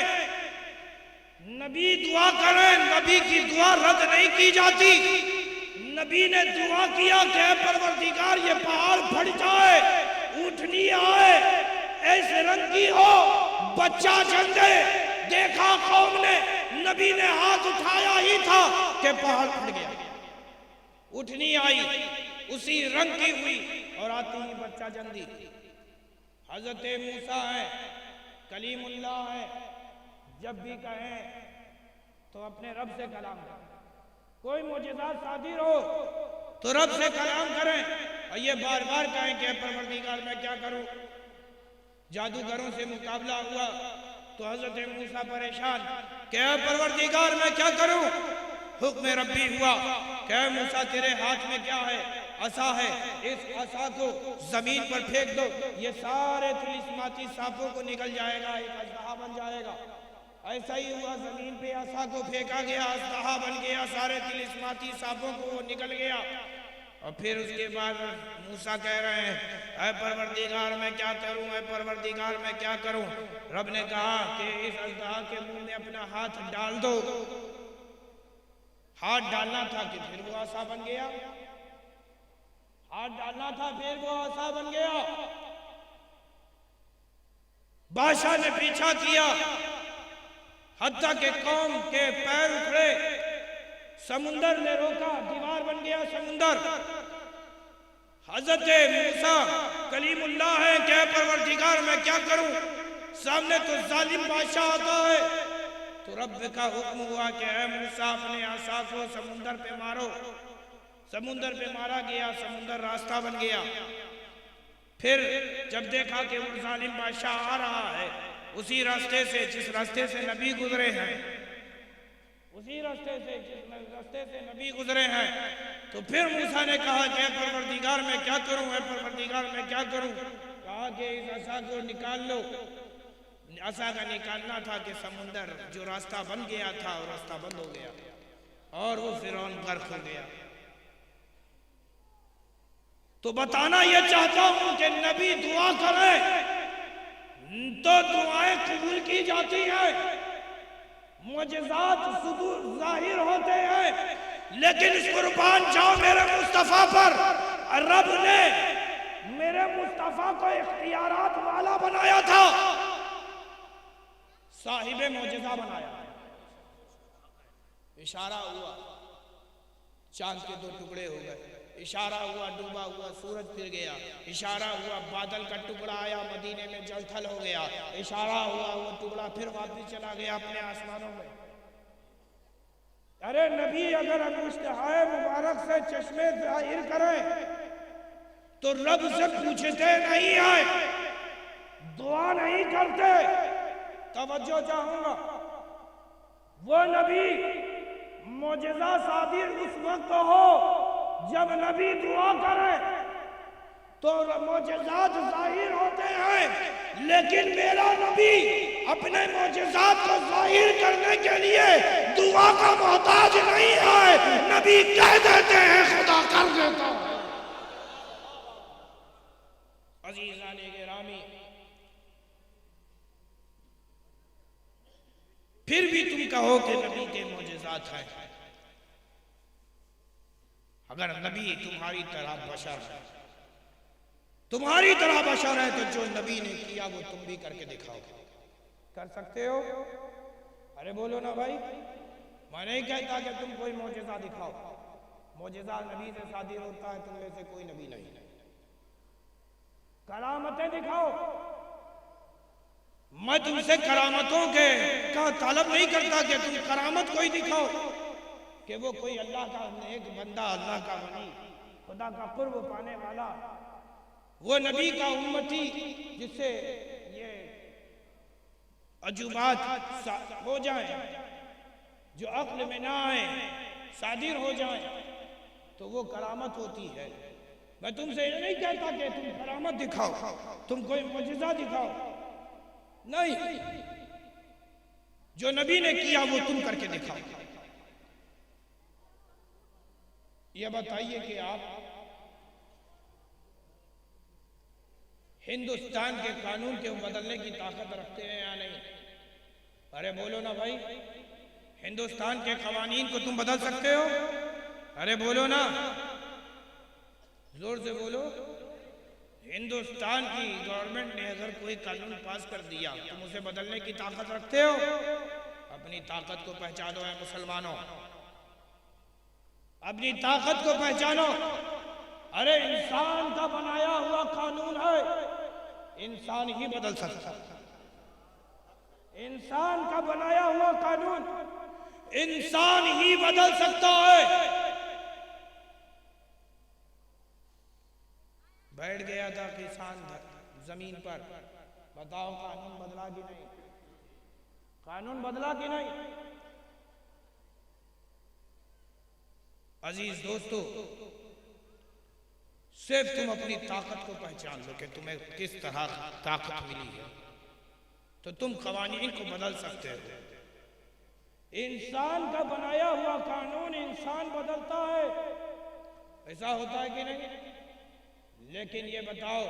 नबी दुआ करें। नबी की दुआ रद्द नहीं की जाती। नबी ने दुआ किया कि परवरदिगार ये पहाड़ फट जाए, उठनी आए ऐसे रंग की हो, बच्चा जन दे। देखा कौम ने, नबी ने हाथ उठाया ही था कि पहाड़ फट गया, उठनी आई उसी रंग की हुई और आती ही बच्चा जन दी। हजरत मूसा है, कलीमुल्लाह है, जब भी कहें तो अपने रब से कलाम करें। कोई मोजज़ात सादिर हो तो रब से कलाम करें, और ये बार बार कहें कि परवरदिगार मैं क्या करूं। जादूगरों से मुकाबला हुआ तो हजरत मूसा परेशान, क्या परवरदिगार मैं क्या करूं। हुक्म रब्बी हुआ, क्या मूसा तेरे हाथ में क्या है? असा है, इस असा को जमीन पर फेंक दो, ये सारे तिलिस्माती सांपों को निकल जाएगा, एक अजदहा बन जाएगा। ऐसा ही हुआ, जमीन पे असा को फेंका गया, अजदहा बन गया, सारे तिलिस्माती सांपों को वो निकल गया। और फिर उसके बाद मूसा कह रहे हैं, ऐ परवरदिगार मैं क्या करूं, ऐ परवरदिगार मैं क्या करूं। रब ने कहा कि इस अजदहा के मुंह में अपना हाथ डाल दो, हाथ डालना था कि फिर वो आसा बन गया, हाथ डालना था फिर वो आसा बन गया। बादशाह ने पीछा किया, हत्ता के कौम के पैर उखड़े, समुंदर ने रोका, दीवार बन गया समुंदर। हजरत मूसा कलीमुल्लाह है, क्या परवरदिगार मैं क्या करूं, सामने तो जालिम बादशाह आता है। तो रब का हुक्म हुआ कि ऐ मूसा अपने आसा को समुंदर पे मारो। समुंदर पे मारा गया, समुंदर रास्ता बन गया। फिर जब देखा कि वो जालिम बादशाह आ रहा है, उसी रास्ते से जिस रास्ते से नबी गुजरे हैं, उसी रास्ते से जिस रास्ते से नबी गुजरे हैं, तो फिर मूसा ने कहा कि परवरदिगार मैं क्या करूं, है परवरदिगार मैं क्या करूं। कहा कि इस आसा को निकाल लो। आसा का निकालना था कि समुंदर जो रास्ता बन गया था वो रास्ता बंद हो गया और वो फिरौन गर्क हो गया। तो बताना यह चाहता हूं कि नबी दुआ करें तो दुआएं कबूल की जाती हैं, मुअजिज़ात सुदूर जाहिर होते हैं। लेकिन इस कुर्बान जाओ मेरे मुस्तफा पर, रब ने मेरे मुस्तफा को इख्तियारात वाला बनाया था, साहिबे मुअजिज़ा बनाया। इशारा हुआ, चांद के दो टुकड़े हो गए। इशारा हुआ, डूबा हुआ सूरज फिर गया। इशारा हुआ, बादल का टुकड़ा आया, मदीने में जलथल हो गया। इशारा हुआ, वो टुकड़ा फिर वापस चला गया अपने आसमानों में। अरे नबी अगर मुश्तहाए मुबारक से चश्मे जाहिर करें तो रब से पूछते नहीं है, दुआ नहीं करते। तवज्जो चाहूंगा, वो नबी मोजिज़ा सादिर उस वक्त हो जब नबी दुआ करे तो मोजिज़ात जाहिर होते हैं। लेकिन मेरा नबी अपने मोजिज़ात को जाहिर करने के लिए दुआ का मोहताज नहीं है। नबी कह देते हैं, खुदा कर देता है। अज़ीज़ाने गिरामी, फिर भी तुम कहो कि नबी के मोजिज़ात हैं। अगर नबी तुम्हारी तरह बशर है, तुम्हारी तरह बशर है, तो जो नबी ने किया वो तुम भी करके दिखाओ। कर सकते हो? अरे बोलो ना भाई। मैं नहीं कहता कि तुम कोई मोजिज़ा दिखाओ, मोजिज़ा नबी से सादिर होता है, तुम में से कोई नबी नहीं। करामतें दिखाओ। मैं तुमसे करामतों के का तलब नहीं करता कि तुम करामत कोई दिखाओ, कि वो कोई अल्लाह का नेक बंदा, अल्लाह का वली, खुदा का कुर्ब पाने वाला, वो नबी का उम्मती जिससे ये अजूबात हो जाए, जो अक्ल में ना आए, सादिर हो जाए, तो वो करामत होती है। मैं तुमसे ये नहीं कहता कि तुम करामत दिखाओ, तुम कोई मुअजिज़ा दिखाओ, नहीं। जो नबी ने किया वो तुम करके दिखाओ। ये बताइए कि आप हिंदुस्तान के कानून के बदलने की ताकत रखते हैं या नहीं? अरे बोलो ना भाई। हिंदुस्तान के कवानीन को तुम बदल सकते हो? अरे बोलो ना, जोर से बोलो। हिंदुस्तान की गवर्नमेंट ने अगर कोई कानून पास कर दिया, तुम उसे बदलने की ताकत रखते हो? अपनी ताकत को पहचानो है मुसलमानों, अपनी ताकत को पहचानो। अरे इंसान का बनाया हुआ कानून है, इंसान ही बदल सकता है। इंसान का बनाया हुआ कानून इंसान ही बदल सकता है। बैठ गया था किसान जमीन पर, बताओ कानून बदला कि नहीं? कानून बदला कि नहीं? अजीज दोस्तों, सिर्फ तुम अपनी ताकत को पहचान लो कि तुम्हें किस तरह ताकत मिली है, तो तुम कवानीन को बदल सकते हो। इंसान का बनाया हुआ कानून इंसान बदलता है, ऐसा होता है कि नहीं? लेकिन ये बताओ,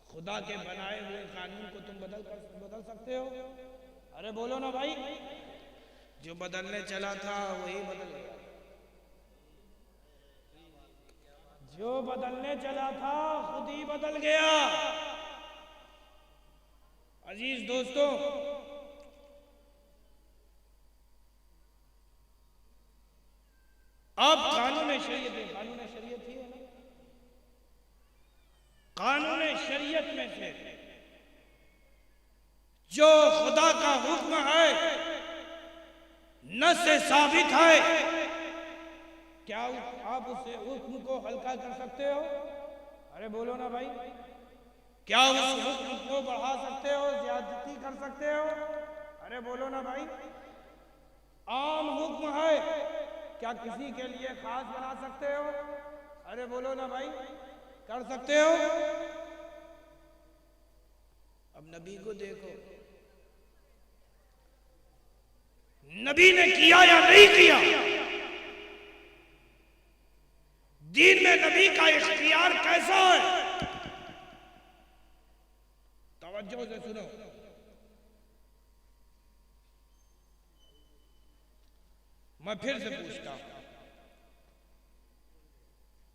खुदा के बनाए हुए कानून को तुम बदल सकते हो? अरे बोलो ना भाई। जो बदलने चला था वही बदल गया। जो बदलने चला था खुद ही बदल गया। अजीज दोस्तों, अब कानून शरीयत है, कानून शरीयत ही है ना, कानून शरीयत में से जो खुदा का हुक्म है, न से साबित है, क्या आप उससे हुक्म को हल्का कर सकते हो? अरे बोलो ना भाई, क्या उस हुक्म को बढ़ा सकते हो, ज्यादती कर सकते हो? अरे बोलो ना भाई। आम हुक्म है, क्या किसी के लिए खास बना सकते हो? अरे बोलो ना भाई, कर सकते हो? अब नबी को देखो, नबी ने किया या नहीं किया? दीन में नबी का इख्तियार कैसा है? तवज्जो से सुनो। मैं फिर से पूछता हूं,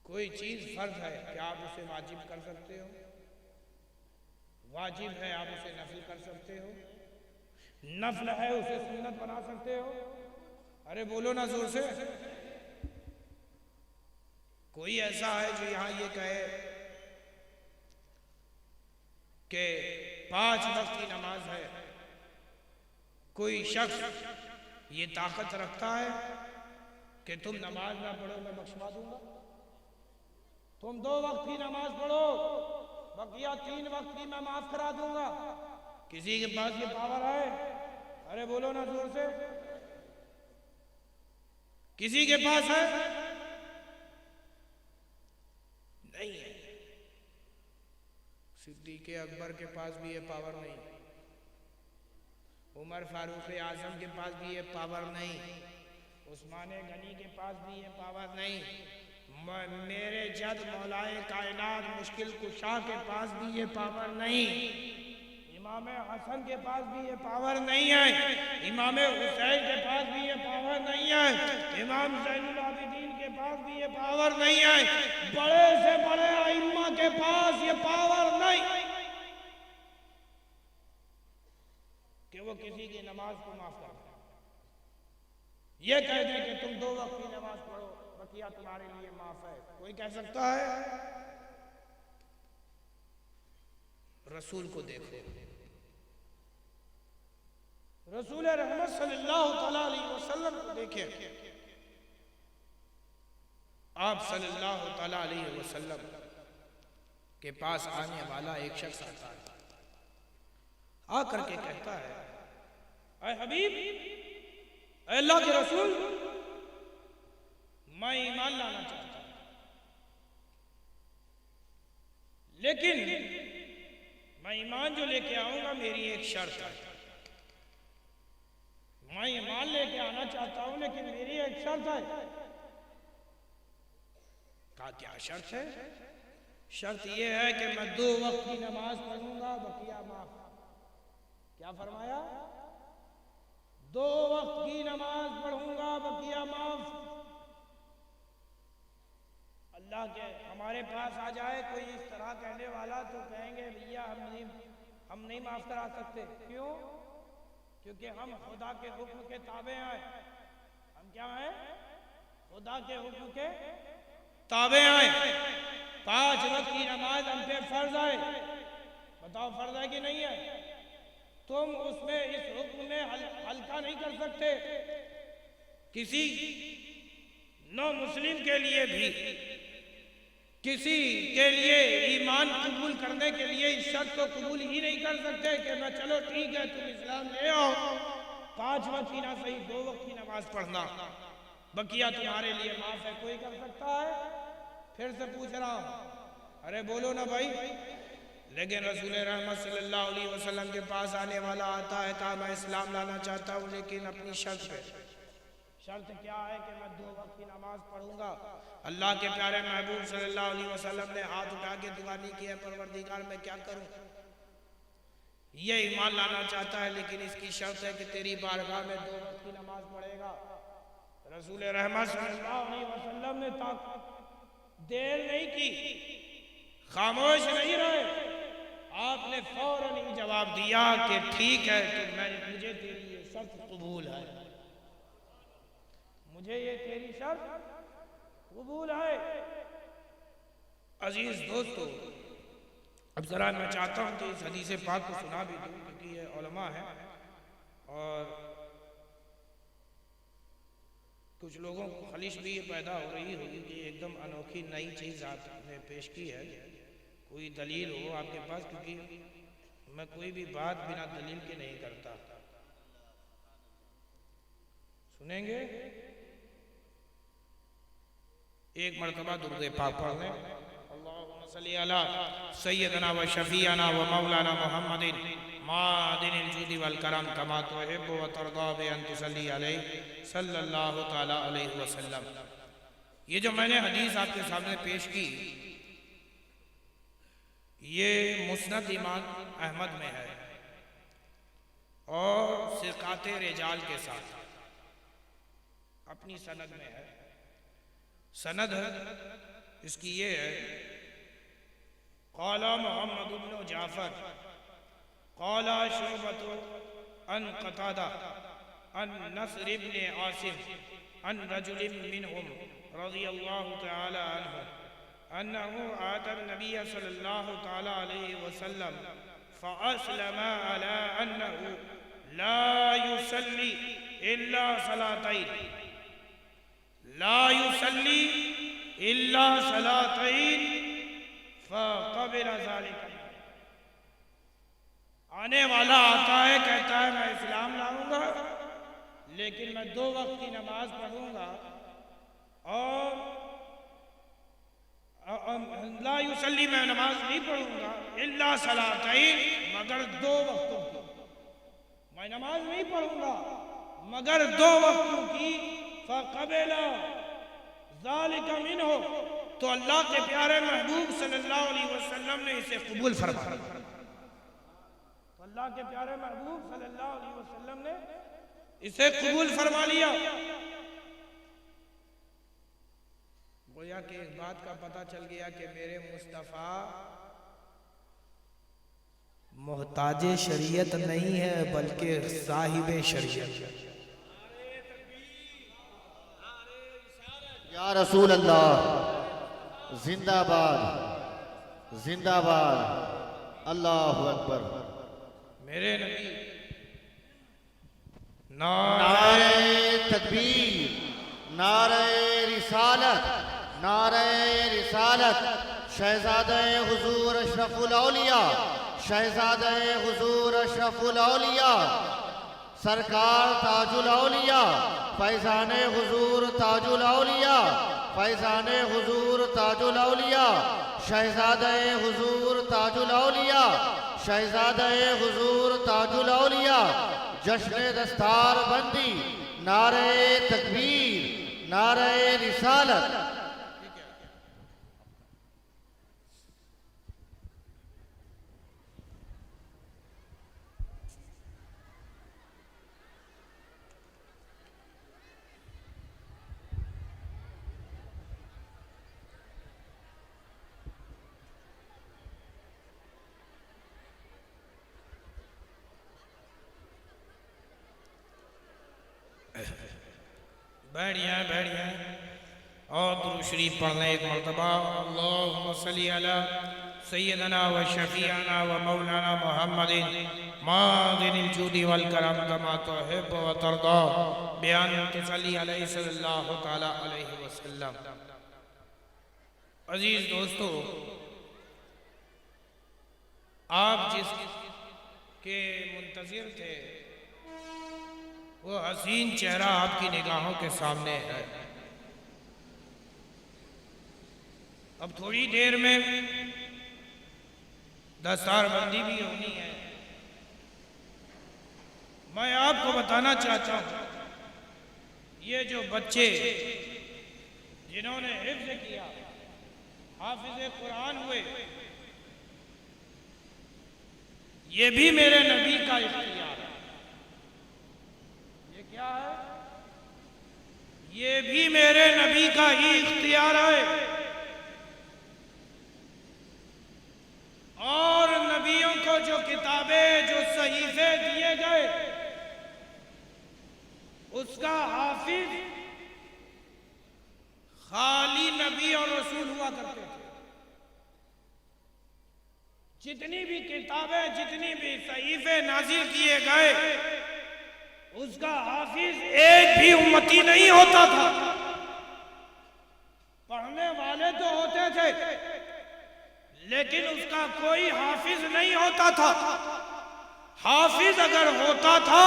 कोई चीज फर्ज है, क्या आप उसे वाजिब कर सकते हो? वाजिब है, आप उसे नफल कर सकते हो? नफल है, उसे सुन्नत बना सकते हो? अरे बोलो ना जोर से। कोई ऐसा है जो यहां ये कहे कि 5 वक्त की नमाज है? कोई शख्स ये ताकत रखता है कि तुम नमाज ना पढ़ो मैं बख्शवा दूंगा? तुम 2 वक्त की नमाज पढ़ो, बकिया 3 वक्त की मैं माफ करा दूंगा? किसी के पास ये पावर है? अरे बोलो ना जोर से। किसी के पास है? नहीं है। सिद्दीक़ अकबर के पास भी ये पावर नहीं, उमर फारूक आजम के पास भी ये पावर नहीं, उस्मान गनी के पास भी ये पावर नहीं, मेरे जद मौलाए कायनात मुश्किल कुशा के पास भी ये पावर नहीं, इमाम हसन के पास भी ये पावर नहीं है, इमाम हुसैन के पास भी ये पावर नहीं है, इमाम ज़ैनुल आबिदीन के पास भी ये पावर नहीं है, बड़े से बड़े अइम्मा के पास ये पावर नहीं कि वो किसी की नमाज को माफ कर दे। ये कह दे कि तुम 2 वक्त की नमाज पढ़ो, बकिया तुम्हारे लिए माफ है। कोई कह सकता है? रसूल को देखो, रसूल रहमत सल्लल्लाहु अलैहि वसल्लम को देखें। आप सल्लल्लाहु अलैहि वसल्लम के पास आने वाला एक शख्स आता है, आकर के कहता है, ऐ हबीब, ऐ अल्लाह के रसूल, मैं ईमान लाना चाहता हूं, लेकिन मैं ईमान जो लेके आऊंगा मेरी एक शर्त है। मैं ईमान लेके आना चाहता हूं लेकिन मेरी एक शर्त है। कहा क्या शर्त है? शर्त यह है कि मैं 2 वक्त की नमाज पढ़ूंगा, बकिया माफ। क्या फरमाया? 2 वक्त की नमाज पढ़ूंगा, बकिया माफ। अल्लाह के हमारे पास आ जाए कोई इस तरह कहने वाला तो कहेंगे भैया हम नहीं माफ करा सकते। क्यों? क्योंकि हम खुदा के हुक्म के ताबे हैं। हम क्या हैं? खुदा के हुक्म के ताबे हैं। 5 वक्त की नमाज हम पे फर्ज है। बताओ फर्ज है कि नहीं है? तुम उसमें इस हुक्म में हल्का नहीं कर सकते। किसी नौ मुस्लिम के लिए भी, किसी के लिए ईमान कबूल करने के लिए इस शर्त को कबूल ही नहीं कर सकते कि मैं चलो ठीक है तुम इस्लाम ले आओ, 5 वक्त की ना सही 2 वक्त की नमाज पढ़ना, बकिया तुम्हारे लिए माफ है। कोई कर सकता है? फिर से पूछ रहा हूं, अरे बोलो ना भाई। लेकिन रसूल रहमत सल्लल्लाहु अलैहि वसल्लम के पास आने वाला आता है, कहा मैं इस्लाम लाना चाहता हूँ लेकिन अपनी शर्त पे। शर्त क्या है? कि मैं 2 वक्त की नमाज पढ़ूंगा। अल्लाह के प्यारे महबूब सल्लल्लाहु अलैहि वसल्लम ने हाथ उठा के दुआ नहीं किया, परवरदिगार मैं क्या करूं? ये ईमान लाना चाहता है, लेकिन इसकी शर्त है कि तेरी बारगाह में 2 वक्त की नमाज पढ़ेगा। रसूल रहमत सल्लल्लाहु अलैहि वसल्लम ने देर नहीं की, खामोश नहीं रहे, आपने फौरन ही जवाब दिया कि ठीक है, तो मुझे तेरी ये शर्त कबूल है, मुझे ये तेरी शर्त कबूल है। अजीज दोस्तों, अब ज़रा मैं चाहता हूँ कि इस हदीस पाक को सुना भी दूँ, क्योंकि ये उलमा है और कुछ लोगों को खलिश भी ये पैदा हो रही होगी कि एकदम अनोखी नई चीज़ आपने पेश की है, कोई दलील हो आपके पास, क्योंकि मैं कोई भी बात बिना दलील के नहीं करता। सुनेंगे? एक मरतबा दुरूद पाक पढ़ लें। अल्लाहुम्मा सल्ली अला सय्यदना व शफीअना व मौलाना मुहम्मदिन मादिनिल जूदी वल करम कमा तुहिब्बु व तर्दा बि अन तुसल्ली अलैहि सल्लल्लाहु तआला अलैहि वसल्लम। ये जो मैंने हदीस आपके सामने पेश की, ये मुस्नद इमाम अहमद में है और सिकाते रिजाल के साथ अपनी सनद में है। सनद इसकी ये है, क़ाला मुहम्मद इब्न जाफ़र क़ाला शुअबतु अन क़तादा अन नस्र इब्न आसिम अन रजुलिन मिनहुम रज़ियल्लाहु तआला अन्हु अन्नहु आता नबी सल्लल्लाहु तआला अलैहि वसल्लम फ़अस्लमा अला अन्नहु ला युसल्ली इल्ला सलातैन ला युसल्ली इल्ला सलातैन फ़क़बिल ज़ालिका। आने वाला आता है, कहता है मैं इस्लाम लाऊंगा, लेकिन मैं 2 वक्त की नमाज पढ़ूंगा और ला युसल्ली, मैं नमाज नहीं पढ़ूंगा, इल्ला सलातैन, मगर 2 वक्तों की, मैं नमाज नहीं पढ़ूंगा मगर 2 वक्तों की। फ़क़बिल ज़ालिका मिन्हु, तो अल्लाह के प्यारे महबूब सल्लल्लाहु अलैहि वसल्लम ने इसे कबूल फरमाया। तो अल्लाह के प्यारे महबूब सल्लल्लाहु अलैहि वसल्लम ने इसे कबूल फरमा लिया। गोया कि एक बात का पता चल गया कि मेरे मुस्तफ़ा मोहताज शरीयत नहीं है, बल्कि साहिब शरीयत है। या रसूल अल्लाह, जिंदाबाद जिंदाबाद, अल्लाहु अकबर। मेरे नबी नारे तकबीर, नारे रिसालत, नारे रिसालत। शहजादे हुजूर अशरफुल औलिया, शहजादे हुजूर अशरफुल औलिया, सरकार ताजुल औलिया, फैजाने हुजूर ताजुल औलिया, फैजाने हुजूर ताजुल औलिया, शहजादे हुजूर ताजुल औलिया, शहजादे हुजूर ताजुल औलिया। जश्न दस्तार बंदी, नारे तकबीर, नारे रिसालत। बैठ जाए और दुरूद शरीफ पढ़ने एक मरतबा। अल्लाहुम्मा सल्ली अला सय्यदना व शफीअना व मौलाना मुहम्मदिन मादिनिल जूदी वल करम कमा तुहिब्बु व तर्दा बयान तुसल्ली अलैहि सल्लल्लाहु तआला अलैहि वसल्लम। अजीज दोस्तों, आप जिसके मुंतज़िर थे वो हसीन चेहरा आपकी निगाहों के सामने है। अब थोड़ी देर में दस्तारबंदी भी होनी है। मैं आपको बताना चाहता हूँ, ये जो बच्चे जिन्होंने हिफ्ज़ किया, हाफिज़ कुरान हुए, ये भी मेरे नबी का इख्तियार है। ये क्या है? ये भी मेरे नबी का ही इख्तियार है। और नबियों को जो किताबें, जो सहीफे दिए गए, उसका हाफिज खाली नबी और रसूल हुआ करते थे। जितनी भी किताबें, जितनी भी सहीफे नाजिल किए गए, उसका हाफिज एक भी उम्मती नहीं होता था। पढ़ने वाले तो होते थे, लेकिन उसका कोई हाफिज नहीं होता था। हाफिज अगर होता था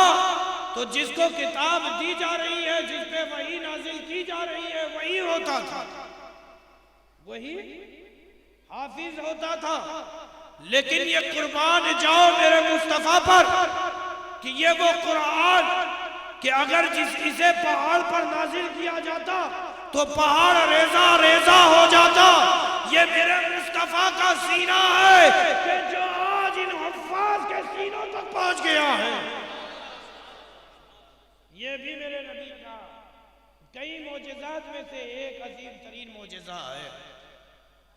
तो जिसको किताब दी जा रही है, जिस पे वही नाजिल की जा रही है, वही होता था, वही हाफिज होता था। लेकिन ये कुर्बान जाओ मेरे मुस्तफा पर कि ये वो कुरान कि अगर इसे पहाड़ पर नाजिल किया जाता तो पहाड़ रेजा रेजा हो जाता। ये मेरे मुस्तफा का सीना है कि जो आज इन हुफ्फाज के सीनों तक पहुंच गया है। ये भी मेरे नबी का कई मोजेज़ात में से एक अजीम तरीन मोजेज़ा है।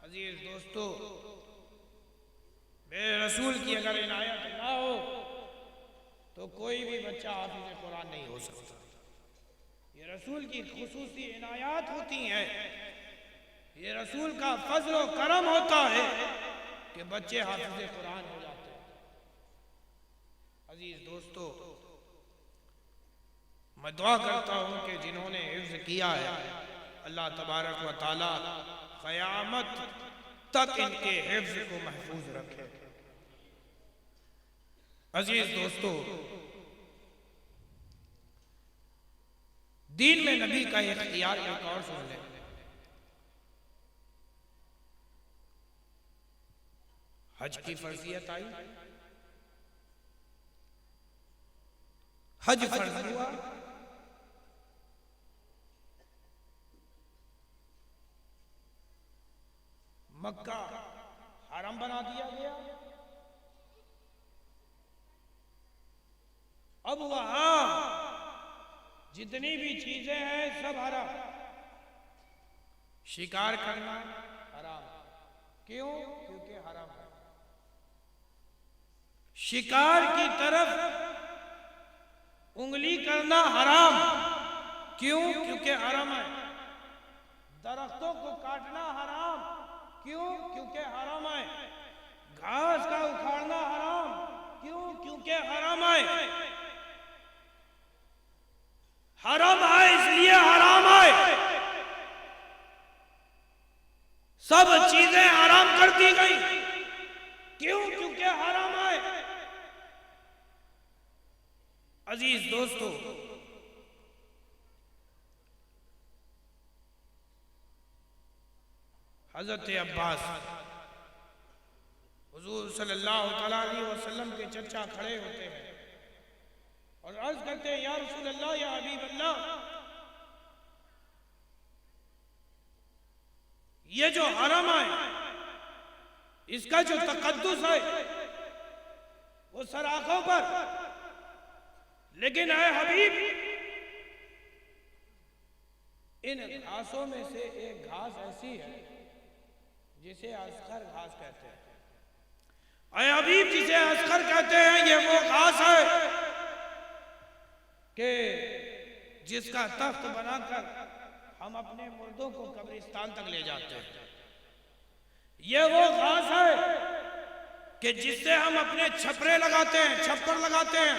अजीज दोस्तों, मेरे रसूल की अगर इनायत ना हो तो कोई भी बच्चा हाफिज़ कुरान नहीं हो सकता। ये रसूल की खुसूसी इनायत होती हैं, ये रसूल का फजल व करम होता है कि बच्चे हाफिज़ कुरान हो जाते हैं। अजीज दोस्तों, मैं दुआ करता हूँ कि जिन्होंने हिफ्ज़ किया है, अल्लाह तबारक व तआला क़यामत तक इनके हिफ्ज़ को महफूज रखे। अजीज दोस्तों, दीन में नबी का इख्तियार एक और सुन लें। हज की फर्जियत आई, हज फर्ज हुआ, मक्का हरम बना दिया गया। अब वहां जितनी भी चीजें हैं सब हराम। शिकार करना हराम, क्यों? क्योंकि हराम है। शिकार की तरफ उंगली करना हराम, क्यों? क्योंकि हराम है। दरख्तों को काटना हराम, क्यों? क्योंकि हराम है। घास का उखाड़ना हराम, क्यों? क्योंकि हराम है। हराम है इसलिए हराम है। सब चीजें हराम कर दी गई, क्यों? क्योंकि हराम है। अजीज दोस्तों, हजरत अब्बास हुजूर सल्लल्लाहु अलैहि वसल्लम के चचा खड़े होते हैं और अर्ज करते हैं, या रसूल अल्लाह, या हबीब अल्लाह, ये जो हरम है इसका जो तकद्दुस है वो सराखों पर, लेकिन है हबीब, इन घासों में से एक घास ऐसी है जिसे अस्कर घास कहते हैं। ऐ हबीब, जिसे अस्कर कहते हैं ये वो घास है कि जिसका तख्त बनाकर हम अपने मुर्दों को कब्रिस्तान तक ले जाते हैं। ये वो घास है कि जिससे हम अपने छपरे लगाते हैं, छप्पर लगाते हैं।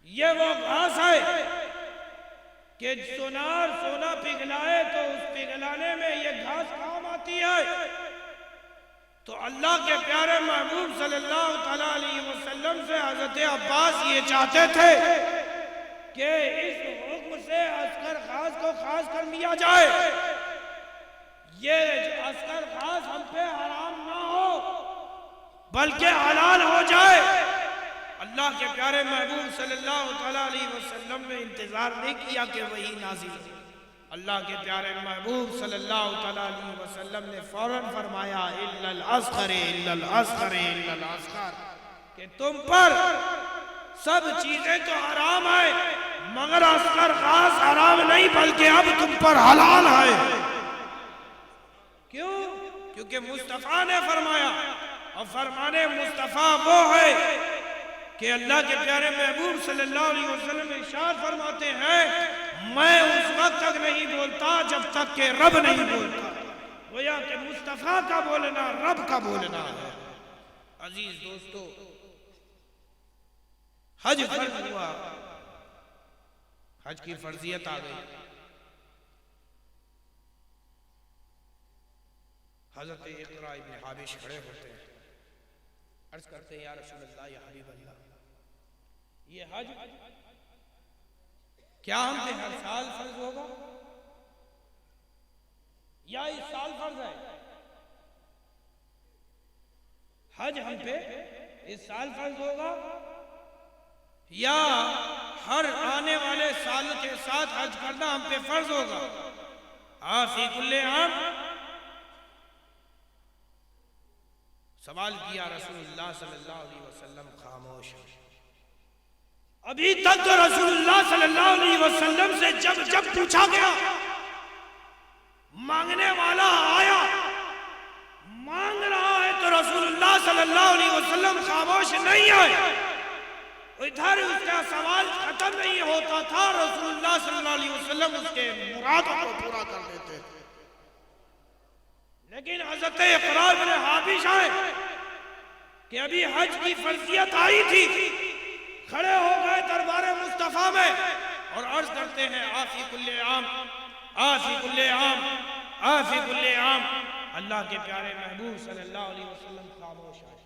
ये वो घास है कि सोनार सोना पिघलाए तो उस पिघलाने में ये घास काम आती है। तो अल्लाह के प्यारे महबूब सल्लल्लाहु अलैहि वसल्लम से हजरत अब्बास ये चाहते थे कि इस हुक्म से अस्कर घास को खास कर लिया जाए, ये अस्कर घास हम पे हराम ना हो बल्कि हलाल हो जाए। अल्लाह के प्यारे महबूब सल्लल्लाहु अलैहि वसल्लम ने इंतजार नहीं किया कि वही नाज़िल हो। अल्लाह के प्यारे महबूब सल्लल्लाहु अलैहि वसल्लम ने फौरन फरमाया, इल्लल अस्गर, इल्लल अस्गर, इल्लल अस्गर। कि तुम पर सब चीजें तो हराम है, मगर असगर खास हराम नहीं बल्कि अब तुम पर हलाल है। क्यों? क्योंकि मुस्तफा ने फरमाया, और फरमाने मुस्तफा वो है कि अल्लाह के प्यारे महबूब सल्लल्लाहु अलैहि वसल्लम इरशाद फरमाते हैं, मैं उस वक्त तक नहीं बोलता जब तक कि रब नहीं बोलता। गोया कि मुस्तफा का बोलना रब का बोलना है। अजीज दोस्तों, हज फर्ज हुआ, हज की फर्जियत आ गई। हजरत इकरा इब्न हाबिश खड़े होते हैं, अर्ज करते हैं, या रसूल अल्लाह, या हबीब अल्लाह, ये हज क्या हम पे हर साल फर्ज होगा या इस साल फर्ज है? हज हम पे इस साल फर्ज होगा या हर आने वाले साल के साथ हज करना हम पे फर्ज होगा? फी कुल्ले आम सवाल किया रसूलुल्लाह सल्लल्लाहु अलैहि वसल्लम खामोश। अभी तक तो रसूलुल्लाह सल्लल्लाहु अलैहि वसल्लम से जब जब पूछा गया, मांगने वाला आया, मांग रहा है तो रसूलुल्लाह सल्लल्लाहु अलैहि वसल्लम खामोश नहीं आए। इधर उसका सवाल खत्म नहीं होता था, रसूलुल्लाह सल्लल्लाहु अलैहि वसल्लम उसके मुरादों को पूरा कर देते थे। लेकिन हज़रत इक़रा इब्न हाबिश आए कि अभी हज की फर्जियत आई थी, खड़े हो गए दरबार मुस्तफा में और अर्ज करते हैं, आफी कुल्ले आम, आफी कुल्ले आम, आफी कुल्ले आम। अल्लाह के प्यारे महबूब सल्लल्लाहु अलैहि वसल्लम खामोश आए।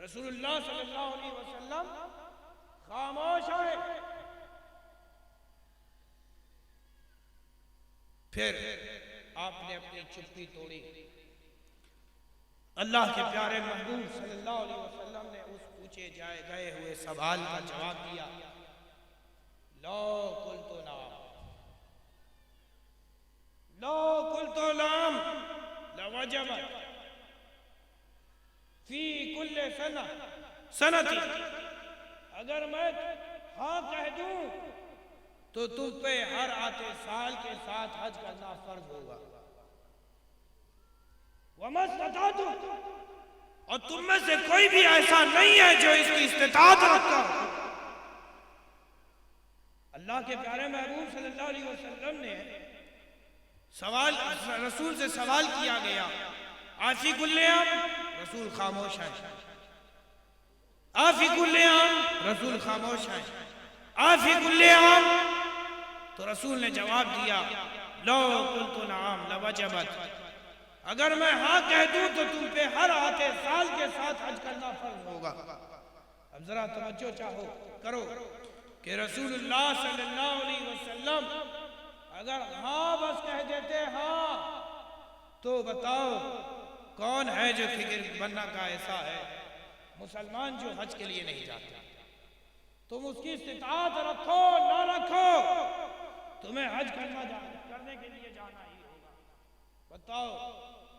रसूलुल्लाह सल्लल्लाहु अलैहि वसल्लम खामोश आए। फिर आपने अपनी चुप्पी तोड़ी। अल्लाह के प्यारे महबूब सल्लल्लाहु अलैहि वसल्लम ने उस पूछे जाए गए हुए सवाल का जवाब दिया, लो कुल्तु नाम, लो कुल्तु नाम लवजबत फी कुल्ले सनती। अगर मैं हाँ कह दूं तो तुम पे हर आते साल के साथ हज करना फर्ज होगा। वमस्ततातु, और तुम में से कोई भी ऐसा नहीं है जो इसकी इस्तिताअत रखता हो। अल्लाह के प्यारे महबूब सल्लल्लाहु अलैहि वसल्लम ने सवाल, रसूल से सवाल किया गया, आफी कुल्ले आम, रसूल खामोश है। आफी कुल्ले आम, रसूल खामोश है। आफी कुल्ले आम, तो रसूल ने जवाब दिया, लो कुल्तु नाम लवजबत, अगर मैं हाँ कह दूं तो तुम पे हर आते साल के साथ हज करना फर्ज होगा। अब जरा तवज्जो चाहो करो कि रसूलुल्लाह सल्लल्लाहु अलैहि वसल्लम अगर हाँ बस कह देते हाँ, तो बताओ कौन है जो फिक्र बनना का ऐसा है मुसलमान जो हज के लिए नहीं जाता? तुम उसकी इस्तिताअत रखो ना रखो, तुम्हें हज करने के लिए जाना ही होगा। बताओ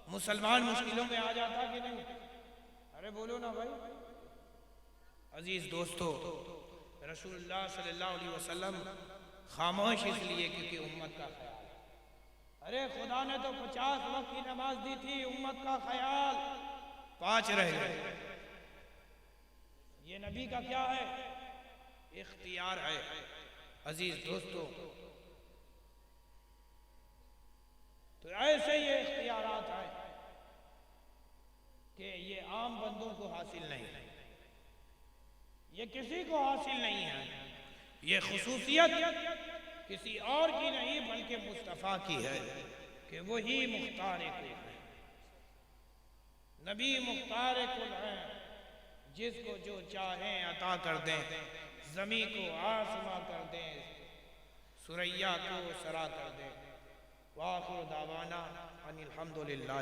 मुसलमान मुश्किलों में आ जाता कि नहीं? अरे बोलो ना भाई। अजीज दोस्तों, रसूलुल्लाह सल्लल्लाहु अलैहि वसल्लम खामोश इसलिए क्योंकि उम्मत का ख्याल। अरे खुदा ने तो 50 वक्त की नमाज दी थी, उम्मत का ख्याल 5 रह गए। ये नबी का क्या है? इख्तियार है। अजीज दोस्तों, तो ऐसे ये इख्तियारात हैं कि ये आम बंदों को हासिल नहीं है, ये किसी को हासिल नहीं है। ये खुसूसियत किसी और की नहीं बल्कि मुस्तफ़ा की है कि वही मुख्तार कुल है। नबी मुख्तार कुल है, जिसको जो चाहें अता कर दें, ज़मी को आसमां कर दें, सुरैया को सरा कर दें। वाखिर दावाना अनिल हम्दुलिल्लाह।